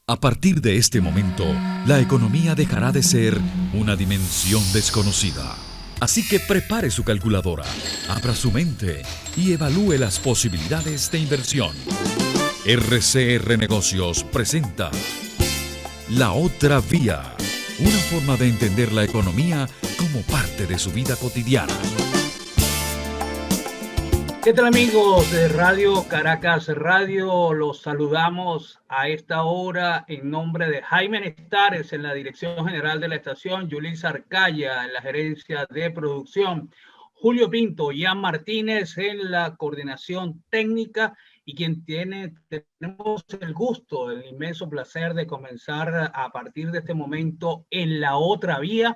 A partir de este momento, la economía dejará de ser una dimensión desconocida. Así que prepare su calculadora, abra su mente y evalúe las posibilidades de inversión. RCR Negocios presenta La Otra Vía, una forma de entender la economía como parte de su vida cotidiana. ¿Qué tal amigos de Radio Caracas Radio? Los saludamos a esta hora en nombre de Jaime Estares en la dirección general de la estación, Yulis Arcaya en la gerencia de producción, Julio Pinto, Ian Martínez en la coordinación técnica y tenemos el gusto, el inmenso placer de comenzar a partir de este momento en La Otra Vía.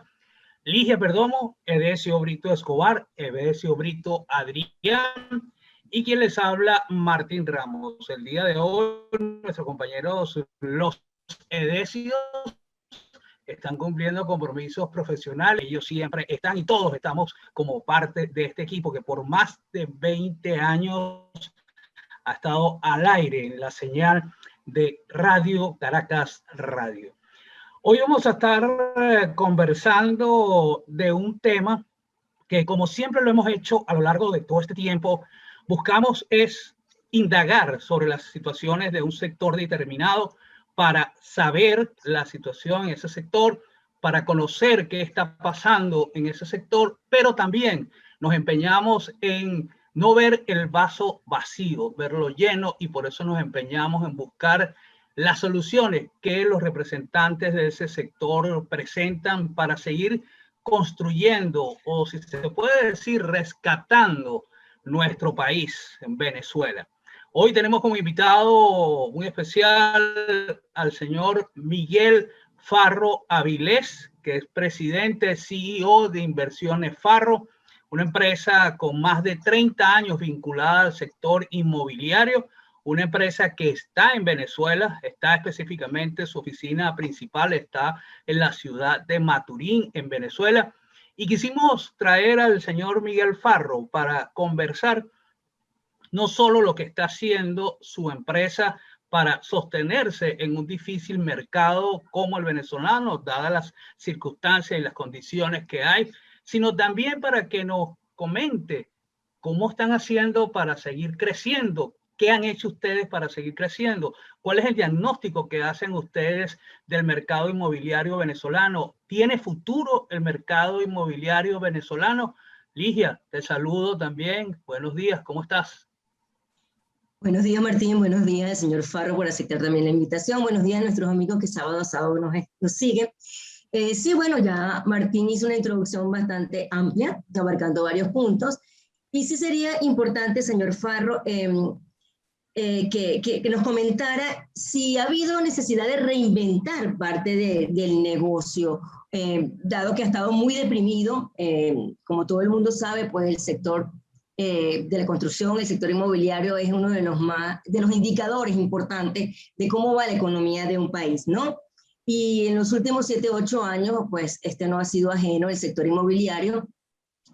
Ligia Perdomo, Edesio Brito Escobar, Edesio Brito Adrián y quien les habla, Martín Ramos. El día de hoy, nuestros compañeros, los Edesios, están cumpliendo compromisos profesionales. Ellos siempre están y todos estamos como parte de este equipo que por más de 20 años ha estado al aire en la señal de Radio Caracas Radio. Hoy vamos a estar conversando de un tema que, como siempre lo hemos hecho a lo largo de todo este tiempo, buscamos es indagar sobre las situaciones de un sector determinado para saber la situación en ese sector, para conocer qué está pasando en ese sector, pero también nos empeñamos en no ver el vaso vacío, verlo lleno, y por eso nos empeñamos en buscar las soluciones que los representantes de ese sector presentan para seguir construyendo, o si se puede decir, rescatando nuestro país en Venezuela. Hoy tenemos como invitado muy especial al señor Miguel Farro Avilés, que es presidente, CEO de Inversiones Farro, una empresa con más de 30 años vinculada al sector inmobiliario, una empresa que está en Venezuela, está específicamente, su oficina principal está en la ciudad de Maturín, en Venezuela, y quisimos traer al señor Miguel Farro para conversar no solo lo que está haciendo su empresa para sostenerse en un difícil mercado como el venezolano, dadas las circunstancias y las condiciones que hay, sino también para que nos comente cómo están haciendo para seguir creciendo. ¿Qué han hecho ustedes para seguir creciendo? ¿Cuál es el diagnóstico que hacen ustedes del mercado inmobiliario venezolano? ¿Tiene futuro el mercado inmobiliario venezolano? Ligia, te saludo también. Buenos días, ¿cómo estás? Buenos días, Martín. Buenos días, señor Farro, por aceptar también la invitación. Buenos días a nuestros amigos que sábado a sábado nos siguen. Sí, bueno, ya Martín hizo una introducción bastante amplia, abarcando varios puntos. Y sí sería importante, señor Farro, que nos comentara si ha habido necesidad de reinventar parte del negocio, dado que ha estado muy deprimido. Como todo el mundo sabe, pues el sector de la construcción, el sector inmobiliario es uno de los indicadores importantes de cómo va la economía de un país, ¿no? Y en los últimos 7, 8 años, pues este no ha sido ajeno el sector inmobiliario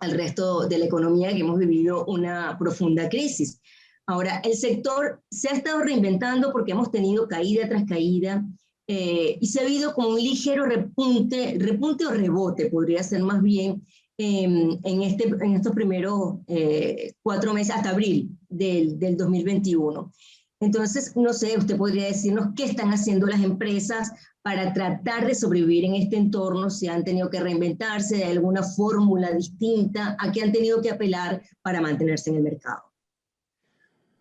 al resto de la economía, que hemos vivido una profunda crisis. Ahora, el sector se ha estado reinventando porque hemos tenido caída tras caída, y se ha habido como un ligero repunte o rebote, podría ser más bien, en estos primeros 4 meses, hasta abril del 2021. Entonces, no sé, usted podría decirnos qué están haciendo las empresas para tratar de sobrevivir en este entorno, si han tenido que reinventarse de alguna fórmula distinta, a qué han tenido que apelar para mantenerse en el mercado.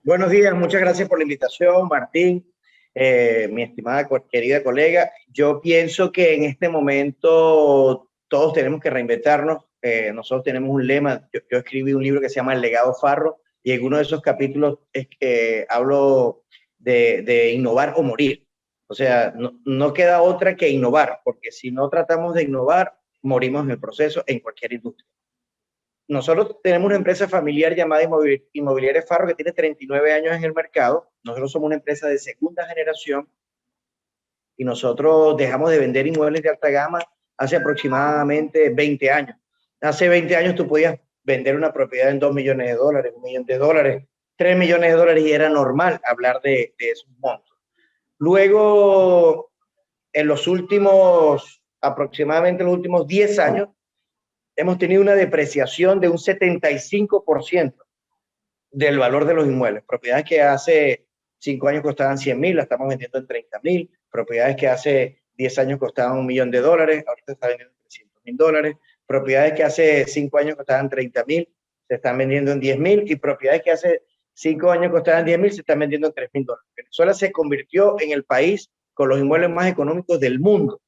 Buenos días, muchas gracias por la invitación, Martín, mi estimada querida colega. Yo pienso que en este momento todos tenemos que reinventarnos. Nosotros tenemos un lema. Yo escribí un libro que se llama El Legado Farro, y en uno de esos capítulos hablo de innovar o morir. O sea, no queda otra que innovar, porque si no tratamos de innovar, morimos en el proceso en cualquier industria. Nosotros tenemos una empresa familiar llamada Inmobiliaria Farro, que tiene 39 años en el mercado. Nosotros somos una empresa de segunda generación y nosotros dejamos de vender inmuebles de alta gama hace aproximadamente 20 años. Hace 20 años tú podías vender una propiedad en $2 millones, $1 millón, $3 millones, y era normal hablar de esos montos. Luego, en los últimos, aproximadamente los últimos 10 años, hemos tenido una depreciación de un 75% del valor de los inmuebles. Propiedades que hace 5 años costaban 100.000, la estamos vendiendo en 30.000. Propiedades que hace 10 años costaban $1.000.000, ahorita está vendiendo en $300.000. Propiedades que hace 5 años costaban 30.000, se están vendiendo en 10.000. Y propiedades que hace 5 años costaban 10.000, se están vendiendo en $3.000. Venezuela se convirtió en el país con los inmuebles más económicos del mundo,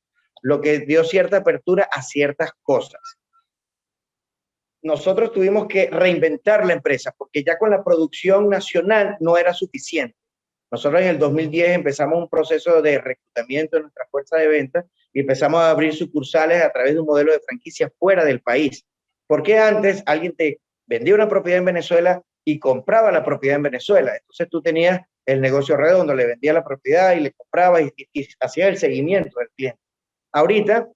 lo que dio cierta apertura a ciertas cosas. Nosotros tuvimos que reinventar la empresa porque ya con la producción nacional no era suficiente. Nosotros en el 2010 empezamos un proceso de reclutamiento de nuestra fuerza de ventas y empezamos a abrir sucursales a través de un modelo de franquicia fuera del país. Porque antes alguien te vendía una propiedad en Venezuela y compraba la propiedad en Venezuela. Entonces tú tenías el negocio redondo, le vendía la propiedad y le compraba y hacía el seguimiento del cliente. Ahorita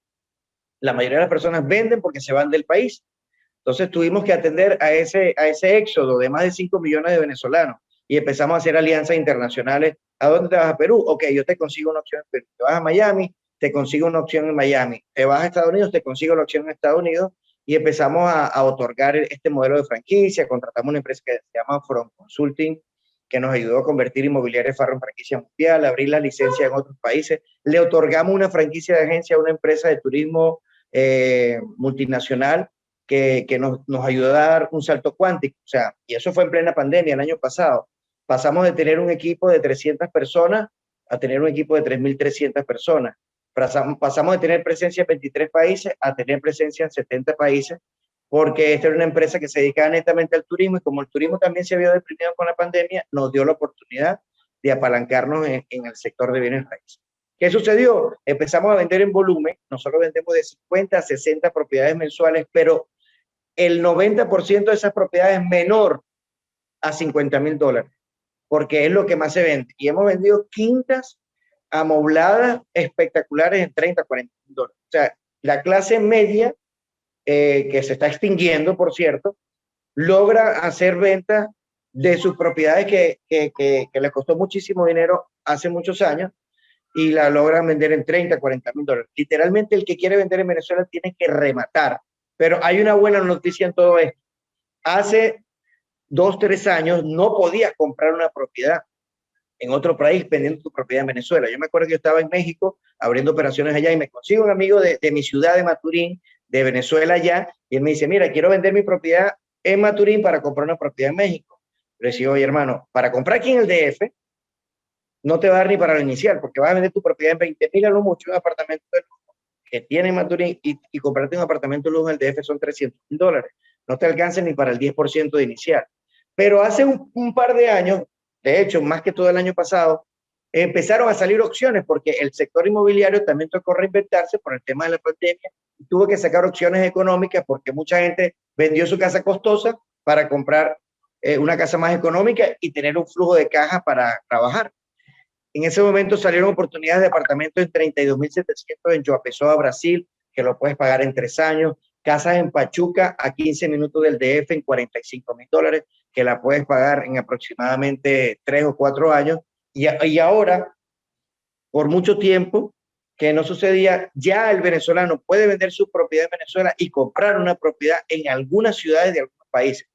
la mayoría de las personas venden porque se van del país. Entonces tuvimos que atender a ese éxodo de más de 5 millones de venezolanos y empezamos a hacer alianzas internacionales. ¿A dónde te vas? A Perú. Ok, yo te consigo una opción en Perú. Te vas a Miami, te consigo una opción en Miami. Te vas a Estados Unidos, te consigo la opción en Estados Unidos y empezamos a otorgar este modelo de franquicia. Contratamos una empresa que se llama From Consulting, que nos ayudó a convertir Inmobiliaria Farro en franquicia mundial, abrir la licencia en otros países. Le otorgamos una franquicia de agencia a una empresa de turismo multinacional que nos ayudó a dar un salto cuántico. O sea, y eso fue en plena pandemia el año pasado. Pasamos de tener un equipo de 300 personas a tener un equipo de 3.300 personas. Pasamos de tener presencia en 23 países a tener presencia en 70 países, porque esta era una empresa que se dedicaba netamente al turismo y como el turismo también se había deprimido con la pandemia, nos dio la oportunidad de apalancarnos en el sector de bienes raíces. ¿Qué sucedió? Empezamos a vender en volumen. Nosotros vendemos de 50 a 60 propiedades mensuales, pero el 90% de esas propiedades menor a $50.000, porque es lo que más se vende. Y hemos vendido quintas amobladas espectaculares en $30, $40.000. O sea, la clase media, que se está extinguiendo, por cierto, logra hacer ventas de sus propiedades que les costó muchísimo dinero hace muchos años y la logran vender en $30, $40.000. Literalmente el que quiere vender en Venezuela tiene que rematar. Pero hay una buena noticia en todo esto. Hace 2, 3 años no podías comprar una propiedad en otro país vendiendo tu propiedad en Venezuela. Yo me acuerdo que yo estaba en México abriendo operaciones allá y me consigo un amigo de mi ciudad de Maturín, de Venezuela allá, y él me dice, mira, quiero vender mi propiedad en Maturín para comprar una propiedad en México. Le decía, oye, hermano, para comprar aquí en el DF, no te va a dar ni para lo inicial, porque vas a vender tu propiedad en 20.000 a lo mucho, un apartamento de lujo que tiene Maturín y comprarte un apartamento de lujo en el DF son $300.000. No te alcanza ni para el 10% de inicial. Pero hace un par de años, de hecho, más que todo el año pasado, empezaron a salir opciones porque el sector inmobiliario también tocó reinventarse por el tema de la pandemia y tuvo que sacar opciones económicas porque mucha gente vendió su casa costosa para comprar una casa más económica y tener un flujo de caja para trabajar. En ese momento salieron oportunidades de apartamentos en 32.700 en João Pessoa, Brasil, que lo puedes pagar en 3 años. Casas en Pachuca a 15 minutos del DF en $45.000, que la puedes pagar en aproximadamente 3 o 4 años. Y ahora, por mucho tiempo que no sucedía, ya el venezolano puede vender su propiedad en Venezuela y comprar una propiedad en algunas ciudades de algunos países,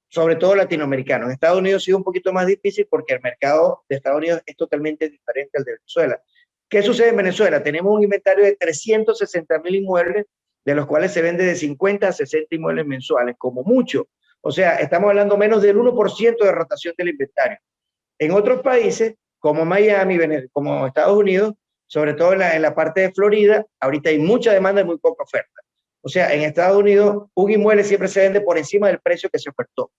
sobre todo latinoamericanos. En Estados Unidos ha sido un poquito más difícil porque el mercado de Estados Unidos es totalmente diferente al de Venezuela. ¿Qué sucede en Venezuela? Tenemos un inventario de 360.000 inmuebles, de los cuales se vende de 50 a 60 inmuebles mensuales, como mucho. O sea, estamos hablando menos del 1% de rotación del inventario. En otros países, como Miami, como Estados Unidos, sobre todo en la parte de Florida, ahorita hay mucha demanda y muy poca oferta. O sea, en Estados Unidos, un inmueble siempre se vende por encima del precio que se ofertó.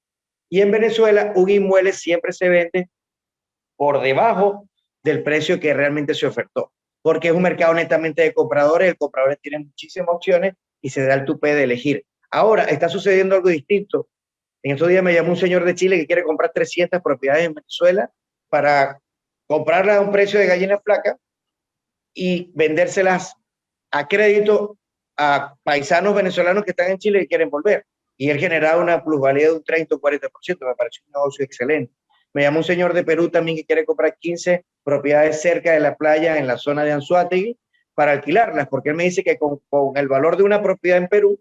Y en Venezuela, un inmueble siempre se vende por debajo del precio que realmente se ofertó, porque es un mercado netamente de compradores, el comprador tiene muchísimas opciones y se da el tupé de elegir. Ahora está sucediendo algo distinto. En estos días me llamó un señor de Chile que quiere comprar 300 propiedades en Venezuela para comprarlas a un precio de gallina flaca y vendérselas a crédito a paisanos venezolanos que están en Chile y quieren volver. Y él generaba una plusvalía de un 30 o 40%, me pareció un negocio excelente. Me llama un señor de Perú también que quiere comprar 15 propiedades cerca de la playa en la zona de Anzoátegui para alquilarlas, porque él me dice que con el valor de una propiedad en Perú,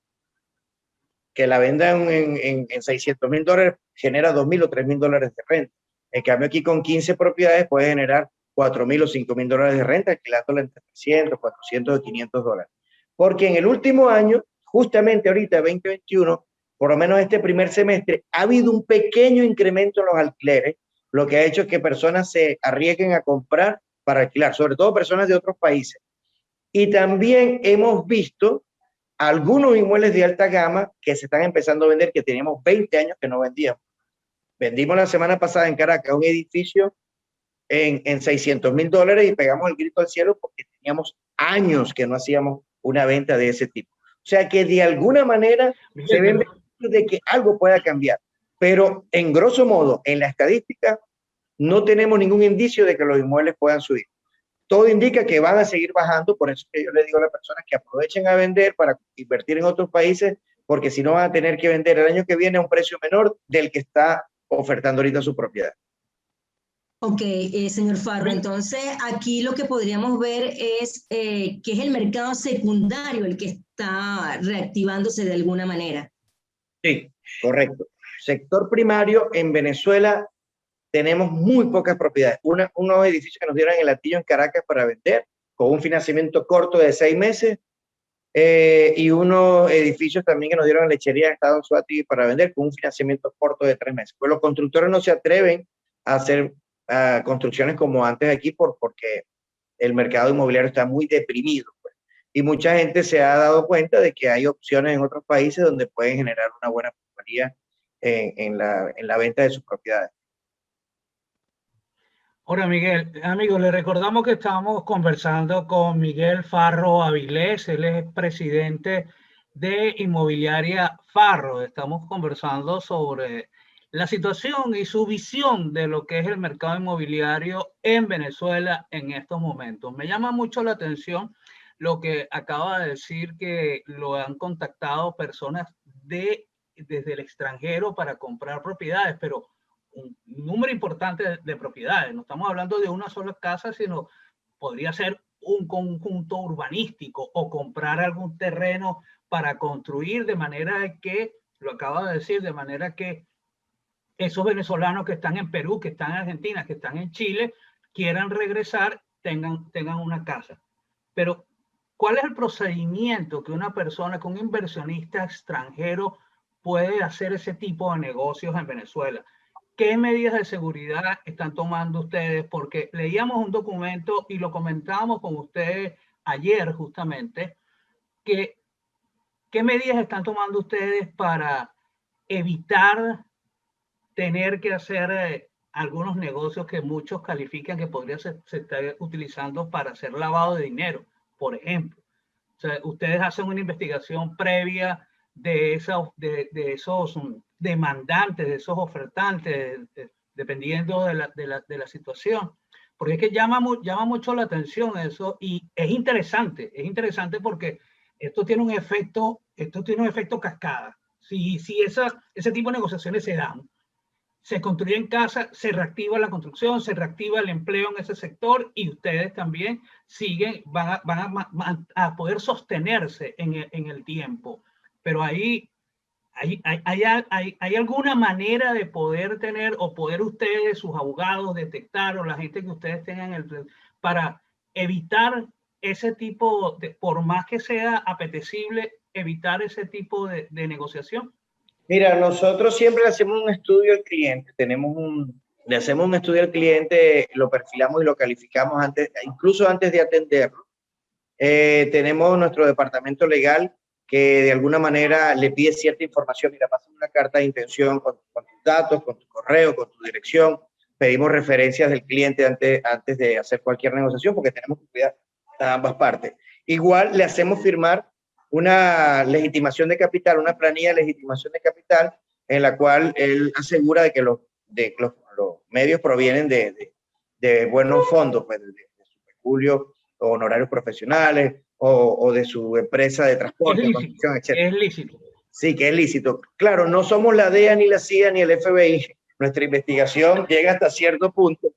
que la vendan en $600,000, genera $2,000 o $3,000 de renta. En cambio, aquí con 15 propiedades puede generar $4,000 o $5,000 de renta, alquilándola entre 300, 400 o $500. Porque en el último año, justamente ahorita, 2021, por lo menos este primer semestre, ha habido un pequeño incremento en los alquileres, lo que ha hecho que personas se arriesguen a comprar para alquilar, sobre todo personas de otros países. Y también hemos visto algunos inmuebles de alta gama que se están empezando a vender, que teníamos 20 años que no vendíamos. Vendimos la semana pasada en Caracas un edificio en $600,000 y pegamos el grito al cielo porque teníamos años que no hacíamos una venta de ese tipo. O sea que de alguna manera se ven de que algo pueda cambiar, pero en grosso modo, en la estadística, no tenemos ningún indicio de que los inmuebles puedan subir. Todo indica que van a seguir bajando, por eso que yo le digo a las personas que aprovechen a vender para invertir en otros países, porque si no van a tener que vender el año que viene a un precio menor del que está ofertando ahorita su propiedad. Ok, señor Farro, entonces aquí lo que podríamos ver es que es el mercado secundario el que está reactivándose de alguna manera. Sí, correcto. Sector primario en Venezuela tenemos muy pocas propiedades. Unos edificios que nos dieron en el Latillo en Caracas para vender, con un financiamiento corto de 6 meses, y unos edificios también que nos dieron en Lechería en Estado Anzoátegui para vender, con un financiamiento corto de 3 meses. Pues los constructores no se atreven a hacer construcciones como antes aquí porque el mercado inmobiliario está muy deprimido, pues. Y mucha gente se ha dado cuenta de que hay opciones en otros países donde pueden generar una buena plusvalía en la venta de sus propiedades. Ahora, Miguel, amigos, le recordamos que estamos conversando con Miguel Farro Avilés, él es presidente de Inmobiliaria Farro. Estamos conversando sobre la situación y su visión de lo que es el mercado inmobiliario en Venezuela en estos momentos. Me llama mucho la atención lo que acaba de decir, que lo han contactado personas desde el extranjero para comprar propiedades, pero un número importante de propiedades. No estamos hablando de una sola casa, sino podría ser un conjunto urbanístico o comprar algún terreno para construir, de manera que, lo acaba de decir, de manera que esos venezolanos que están en Perú, que están en Argentina, que están en Chile, quieran regresar, tengan una casa. Pero, ¿cuál es el procedimiento que una persona, que un inversionista extranjero puede hacer ese tipo de negocios en Venezuela? ¿Qué medidas de seguridad están tomando ustedes? Porque leíamos un documento y lo comentábamos con ustedes ayer justamente, que ¿qué medidas están tomando ustedes para evitar tener que hacer algunos negocios que muchos califican que podría se estar utilizando para hacer lavado de dinero, por ejemplo? O sea, ustedes hacen una investigación previa de esos demandantes, de esos ofertantes, dependiendo de la situación. Porque es que llama mucho la atención eso, y es interesante porque esto tiene un efecto cascada. Si ese tipo de negociaciones se dan, se construyen casas, se reactiva la construcción, se reactiva el empleo en ese sector, y ustedes también van a poder sostenerse en el tiempo. Pero ¿hay alguna manera de poder tener, o poder ustedes, sus abogados, detectar, o la gente que ustedes tengan para evitar ese tipo de, por más que sea apetecible, evitar ese tipo de negociación? Mira, nosotros siempre le hacemos un estudio al cliente, le hacemos un estudio al cliente, lo perfilamos y lo calificamos incluso antes de atenderlo. Tenemos nuestro departamento legal que de alguna manera le pide cierta información. Mira, pasa una carta de intención con tus datos, con tu correo, con tu dirección. Pedimos referencias del cliente antes de hacer cualquier negociación, porque tenemos que cuidar a ambas partes. Igual le hacemos firmar una legitimación de capital, una planilla de legitimación de capital, en la cual él asegura de que los medios provienen de buenos fondos, pues, de su peculio, o honorarios profesionales, o de su empresa de transporte, construcción, etc. Es lícito. Sí, que es lícito. Claro, no somos la DEA, ni la CIA, ni el FBI. nuestra investigación llega hasta cierto punto.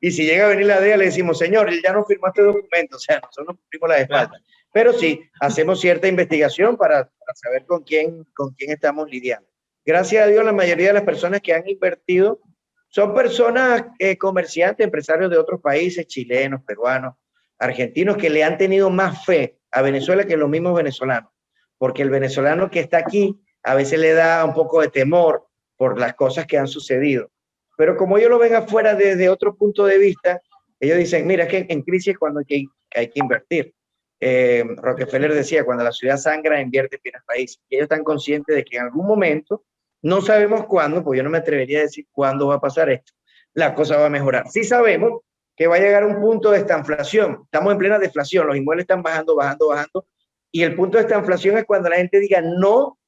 Y si llega a venir la DEA, le decimos, señor, él ya no firmó este documento, o sea, nosotros no cumplimos la espalda. Pero sí, hacemos cierta investigación para saber con quién estamos lidiando. Gracias a Dios, la mayoría de las personas que han invertido son personas comerciantes, empresarios de otros países, chilenos, peruanos, argentinos, que le han tenido más fe a Venezuela que los mismos venezolanos. Porque el venezolano que está aquí a veces le da un poco de temor por las cosas que han sucedido. Pero como ellos lo ven afuera desde otro punto de vista, ellos dicen, mira, es que en crisis es cuando hay que invertir. Rockefeller decía, cuando la ciudad sangra, invierte en bienes raíces. Y ellos están conscientes de que en algún momento, no sabemos cuándo, pues yo no me atrevería a decir cuándo va a pasar esto, la cosa va a mejorar. Sí sabemos que va a llegar a un punto de estanflación. Estamos en plena deflación, los inmuebles están bajando, y el punto de estanflación es cuando la gente diga, no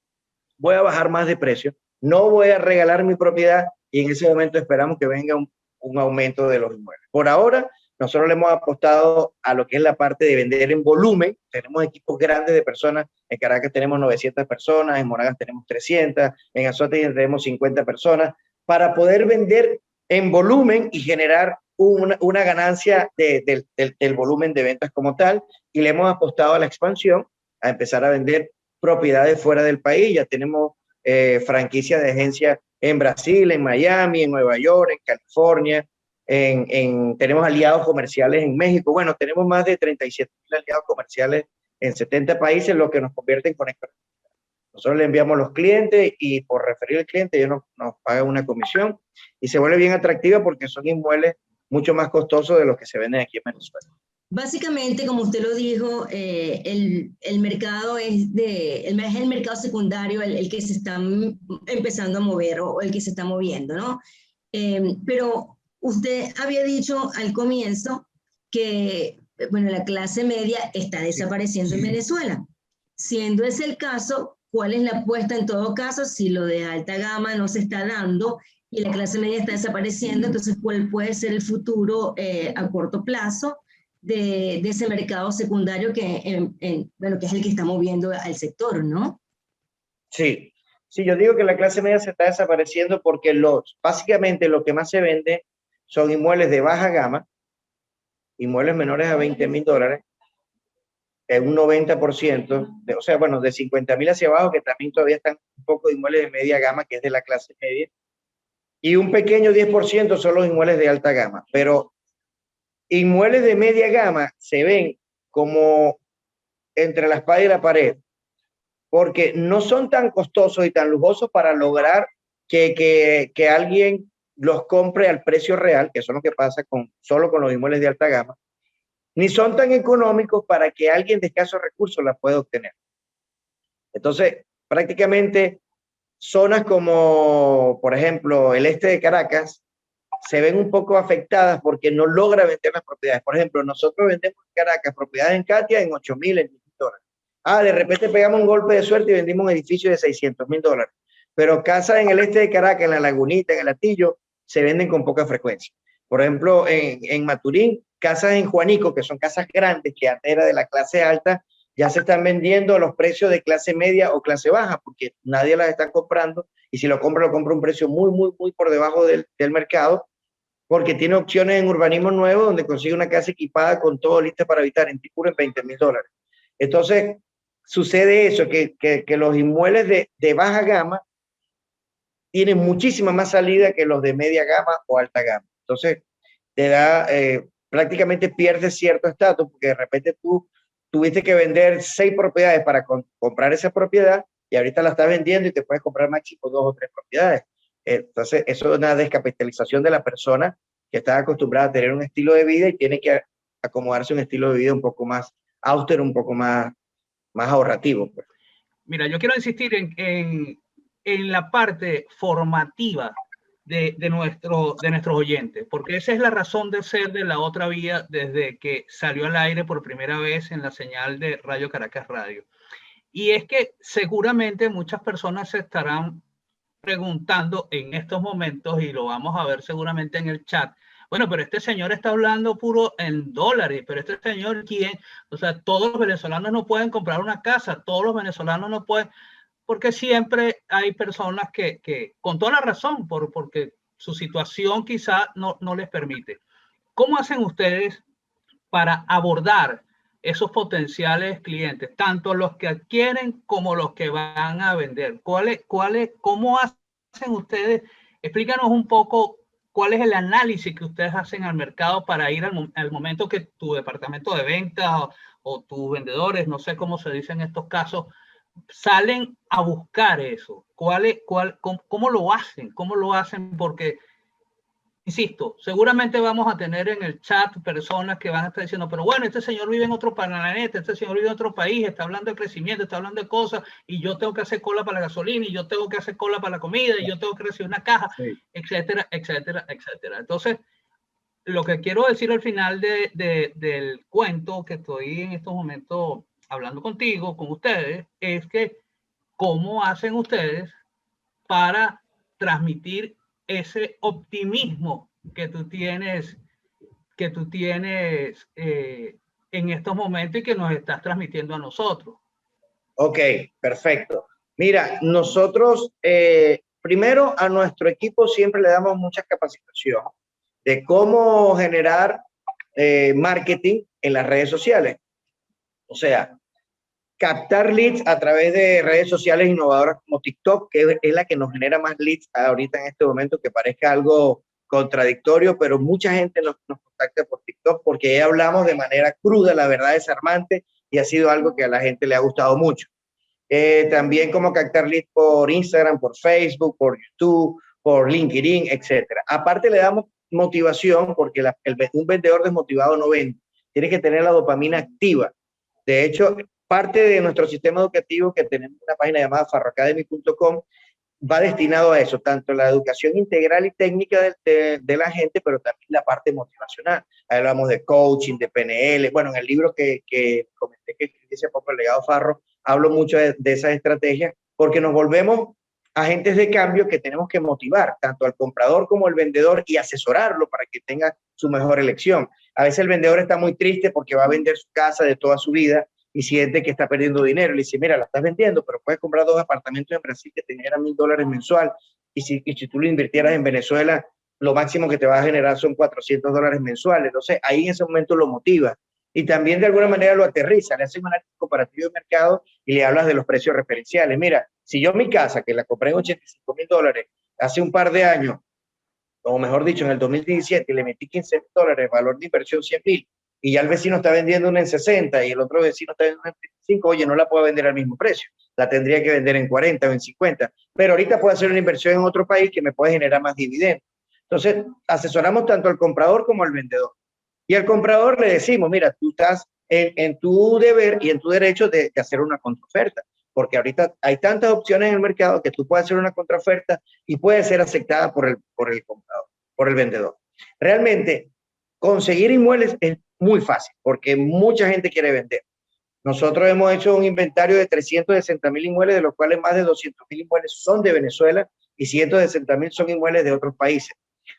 voy a bajar más de precio, no voy a regalar mi propiedad, y en ese momento esperamos que venga un aumento de los inmuebles. Por ahora, nosotros le hemos apostado a lo que es la parte de vender en volumen. Tenemos equipos grandes de personas. En Caracas tenemos 900 personas, en Monagas tenemos 300, en Azote tenemos 50 personas, para poder vender en volumen y generar una ganancia del volumen de ventas como tal. Y le hemos apostado a la expansión, a empezar a vender propiedades fuera del país. Ya tenemos franquicias de agencias en Brasil, en Miami, en Nueva York, en California, tenemos aliados comerciales en México. Bueno, tenemos más de 37,000 aliados comerciales en 70 países, lo que nos convierte en conectores. Nosotros le enviamos a los clientes y por referir al cliente ellos nos pagan una comisión y se vuelve bien atractiva porque son inmuebles mucho más costosos de los que se venden aquí en Venezuela. Básicamente, como usted lo dijo, el mercado es el mercado secundario el que se está empezando a mover o el que se está moviendo, ¿no? Pero usted había dicho al comienzo que, bueno, la clase media está desapareciendo en Venezuela. Siendo ese el caso, ¿cuál es la apuesta en todo caso si lo de alta gama no se está dando y la clase media está desapareciendo? Entonces, ¿cuál puede ser el futuro a corto plazo de ese mercado secundario que, bueno, que es el que está moviendo al sector, ¿no? Sí, yo digo que la clase media se está desapareciendo porque básicamente lo que más se vende son inmuebles de baja gama, inmuebles menores a $20,000, un 90%, o sea, bueno, de 50,000 hacia abajo, que también todavía están un poco de inmuebles de media gama, que es de la clase media, y un pequeño 10% son los inmuebles de alta gama, pero inmuebles de media gama se ven como entre la espada y la pared, porque no son tan costosos y tan lujosos para lograr que alguien los compre al precio real, que eso es lo que pasa solo con los inmuebles de alta gama, ni son tan económicos para que alguien de escasos recursos la pueda obtener. Entonces, prácticamente zonas como, por ejemplo, el este de Caracas, se ven un poco afectadas porque no logra vender las propiedades. Por ejemplo, nosotros vendemos en Caracas propiedades en Katia en $8,000, en $1,000. De repente pegamos un golpe de suerte y vendimos un edificio de $600,000. Pero casas en el este de Caracas, en La Lagunita, en El Hatillo, se venden con poca frecuencia. Por ejemplo, en Maturín, casas en Juanico, que son casas grandes, que antes era de la clase alta, ya se están vendiendo a los precios de clase media o clase baja, porque nadie las está comprando, y si lo compra a un precio muy, muy, muy por debajo del mercado, porque tiene opciones en urbanismo nuevo, donde consigue una casa equipada con todo lista para habitar, en Tipura en $20,000. Entonces, sucede eso, que los inmuebles de baja gama tienen muchísima más salida que los de media gama o alta gama. Entonces, te da, prácticamente pierdes cierto estatus, porque de repente tú tuviste que vender 6 propiedades para comprar esa propiedad, y ahorita la estás vendiendo y te puedes comprar máximo 2 o 3 propiedades. Entonces, eso es una descapitalización de la persona que está acostumbrada a tener un estilo de vida y tiene que acomodarse a un estilo de vida un poco más austero, un poco más ahorrativo. Pues. Mira, yo quiero insistir en la parte formativa de nuestros oyentes, porque esa es la razón de ser de La Otra Vía desde que salió al aire por primera vez en la señal de Radio Caracas Radio. Y es que seguramente muchas personas se estarán preguntando en estos momentos, y lo vamos a ver seguramente en el chat, bueno, pero este señor está hablando puro en dólares, pero este señor, ¿quién? O sea, todos los venezolanos no pueden comprar una casa, todos los venezolanos no pueden, porque siempre hay personas que con toda la razón, porque su situación quizá no les permite. ¿Cómo hacen ustedes para abordar esos potenciales clientes, tanto los que adquieren como los que van a vender? ¿Cómo hacen ustedes? Explícanos un poco cuál es el análisis que ustedes hacen al mercado para ir al momento que tu departamento de ventas o tus vendedores, no sé cómo se dice en estos casos, salen a buscar eso. ¿Cómo lo hacen? ¿Cómo lo hacen? Porque, insisto, seguramente vamos a tener en el chat personas que van a estar diciendo, pero bueno, este señor vive en otro planeta, este señor vive en otro país, está hablando de crecimiento, está hablando de cosas, y yo tengo que hacer cola para la gasolina, y yo tengo que hacer cola para la comida, y yo tengo que recibir una caja, sí, etcétera, etcétera, etcétera. Entonces, lo que quiero decir al final del cuento que estoy en estos momentos hablando contigo, con ustedes, es que cómo hacen ustedes para transmitir ese optimismo que tú tienes en estos momentos y que nos estás transmitiendo a nosotros. Ok, perfecto. Mira, nosotros primero a nuestro equipo siempre le damos mucha capacitación de cómo generar marketing en las redes sociales. O sea, captar leads a través de redes sociales innovadoras como TikTok, que es la que nos genera más leads ahorita en este momento, que parezca algo contradictorio, pero mucha gente nos contacta por TikTok porque ya hablamos de manera cruda, la verdad desarmante, y ha sido algo que a la gente le ha gustado mucho. También como captar leads por Instagram, por Facebook, por YouTube, por LinkedIn, etcétera. Aparte le damos motivación porque un vendedor desmotivado no vende. Tiene que tener la dopamina activa. De hecho, parte de nuestro sistema educativo, que tenemos una página llamada farroacademy.com, va destinado a eso, tanto la educación integral y técnica de la gente, pero también la parte motivacional. Ahí hablamos de coaching, de PNL. Bueno, en el libro que comenté que escribí hace poco, El legado Farro, hablo mucho de esas estrategias, porque nos volvemos agentes de cambio que tenemos que motivar tanto al comprador como al vendedor y asesorarlo para que tenga su mejor elección. A veces el vendedor está muy triste porque va a vender su casa de toda su vida y siente que está perdiendo dinero. Le dice, mira, la estás vendiendo, pero puedes comprar 2 apartamentos en Brasil que te generan $1,000 mensual. Y si tú lo invirtieras en Venezuela, lo máximo que te va a generar son $400 mensuales. Entonces, ahí en ese momento lo motiva. Y también de alguna manera lo aterriza, le hace un análisis comparativo de mercado y le hablas de los precios referenciales. Mira, si yo mi casa, que la compré en $85,000 hace un par de años, o mejor dicho, en el 2017, le metí $15,000, valor de inversión 100,000, y ya el vecino está vendiendo una en 60 y el otro vecino está vendiendo una en 35, oye, no la puedo vender al mismo precio, la tendría que vender en 40 o en 50, pero ahorita puedo hacer una inversión en otro país que me puede generar más dividendos. Entonces, asesoramos tanto al comprador como al vendedor. Y al comprador le decimos, mira, tú estás en tu deber y en tu derecho de hacer una contraoferta, porque ahorita hay tantas opciones en el mercado que tú puedes hacer una contraoferta y puede ser aceptada por el comprador, por el vendedor. Realmente, conseguir inmuebles es muy fácil porque mucha gente quiere vender. Nosotros hemos hecho un inventario de 360,000 inmuebles, de los cuales más de 200,000 inmuebles son de Venezuela y 160,000 son inmuebles de otros países.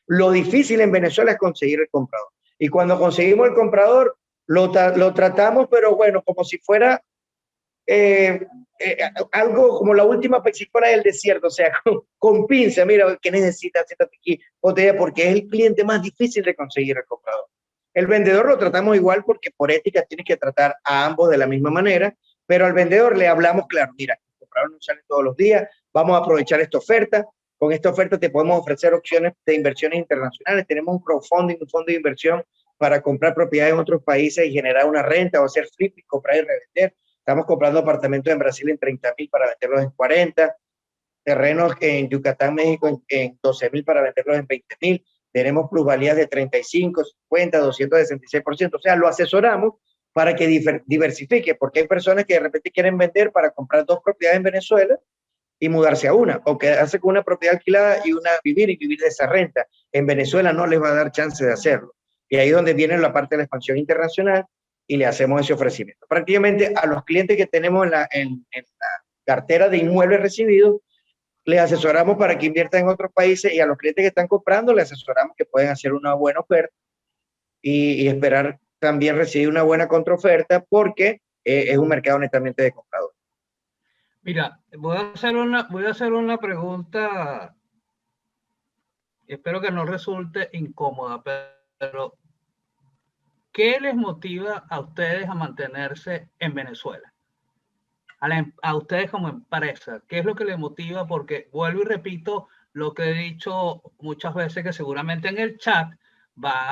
Lo difícil en Venezuela es conseguir el comprador. Y cuando conseguimos el comprador, lo tratamos, pero bueno, como si fuera algo como la última pexícola del desierto, o sea, con pinza, mira, ¿qué necesitas? Siéntate aquí, botella, porque es el cliente más difícil de conseguir el comprador. El vendedor lo tratamos igual porque por ética tienes que tratar a ambos de la misma manera, pero al vendedor le hablamos claro, mira, el comprador no sale todos los días, vamos a aprovechar esta oferta, con esta oferta te podemos ofrecer opciones de inversiones internacionales, tenemos un crowdfunding, un fondo de inversión para comprar propiedades en otros países y generar una renta o hacer flip y comprar y revender. Estamos comprando apartamentos en Brasil en 30,000 para venderlos en 40, terrenos en Yucatán, México en 12,000 para venderlos en 20,000. Tenemos plusvalías de 35, 50, 266%. O sea, lo asesoramos para que diversifique, porque hay personas que de repente quieren vender para comprar 2 propiedades en Venezuela y mudarse a una, o quedarse con una propiedad alquilada y una vivir de esa renta. En Venezuela no les va a dar chance de hacerlo. Y ahí es donde viene la parte de la expansión internacional y le hacemos ese ofrecimiento. Prácticamente a los clientes que tenemos en la cartera de inmuebles recibidos, les asesoramos para que inviertan en otros países, y a los clientes que están comprando les asesoramos que pueden hacer una buena oferta y esperar también recibir una buena contraoferta porque es un mercado netamente de compradores. Mira, voy a hacer una pregunta espero que no resulte incómoda, pero ¿qué les motiva a ustedes a mantenerse en Venezuela? A ustedes como empresa, ¿qué es lo que les motiva? Porque vuelvo y repito lo que he dicho muchas veces, que seguramente en el chat van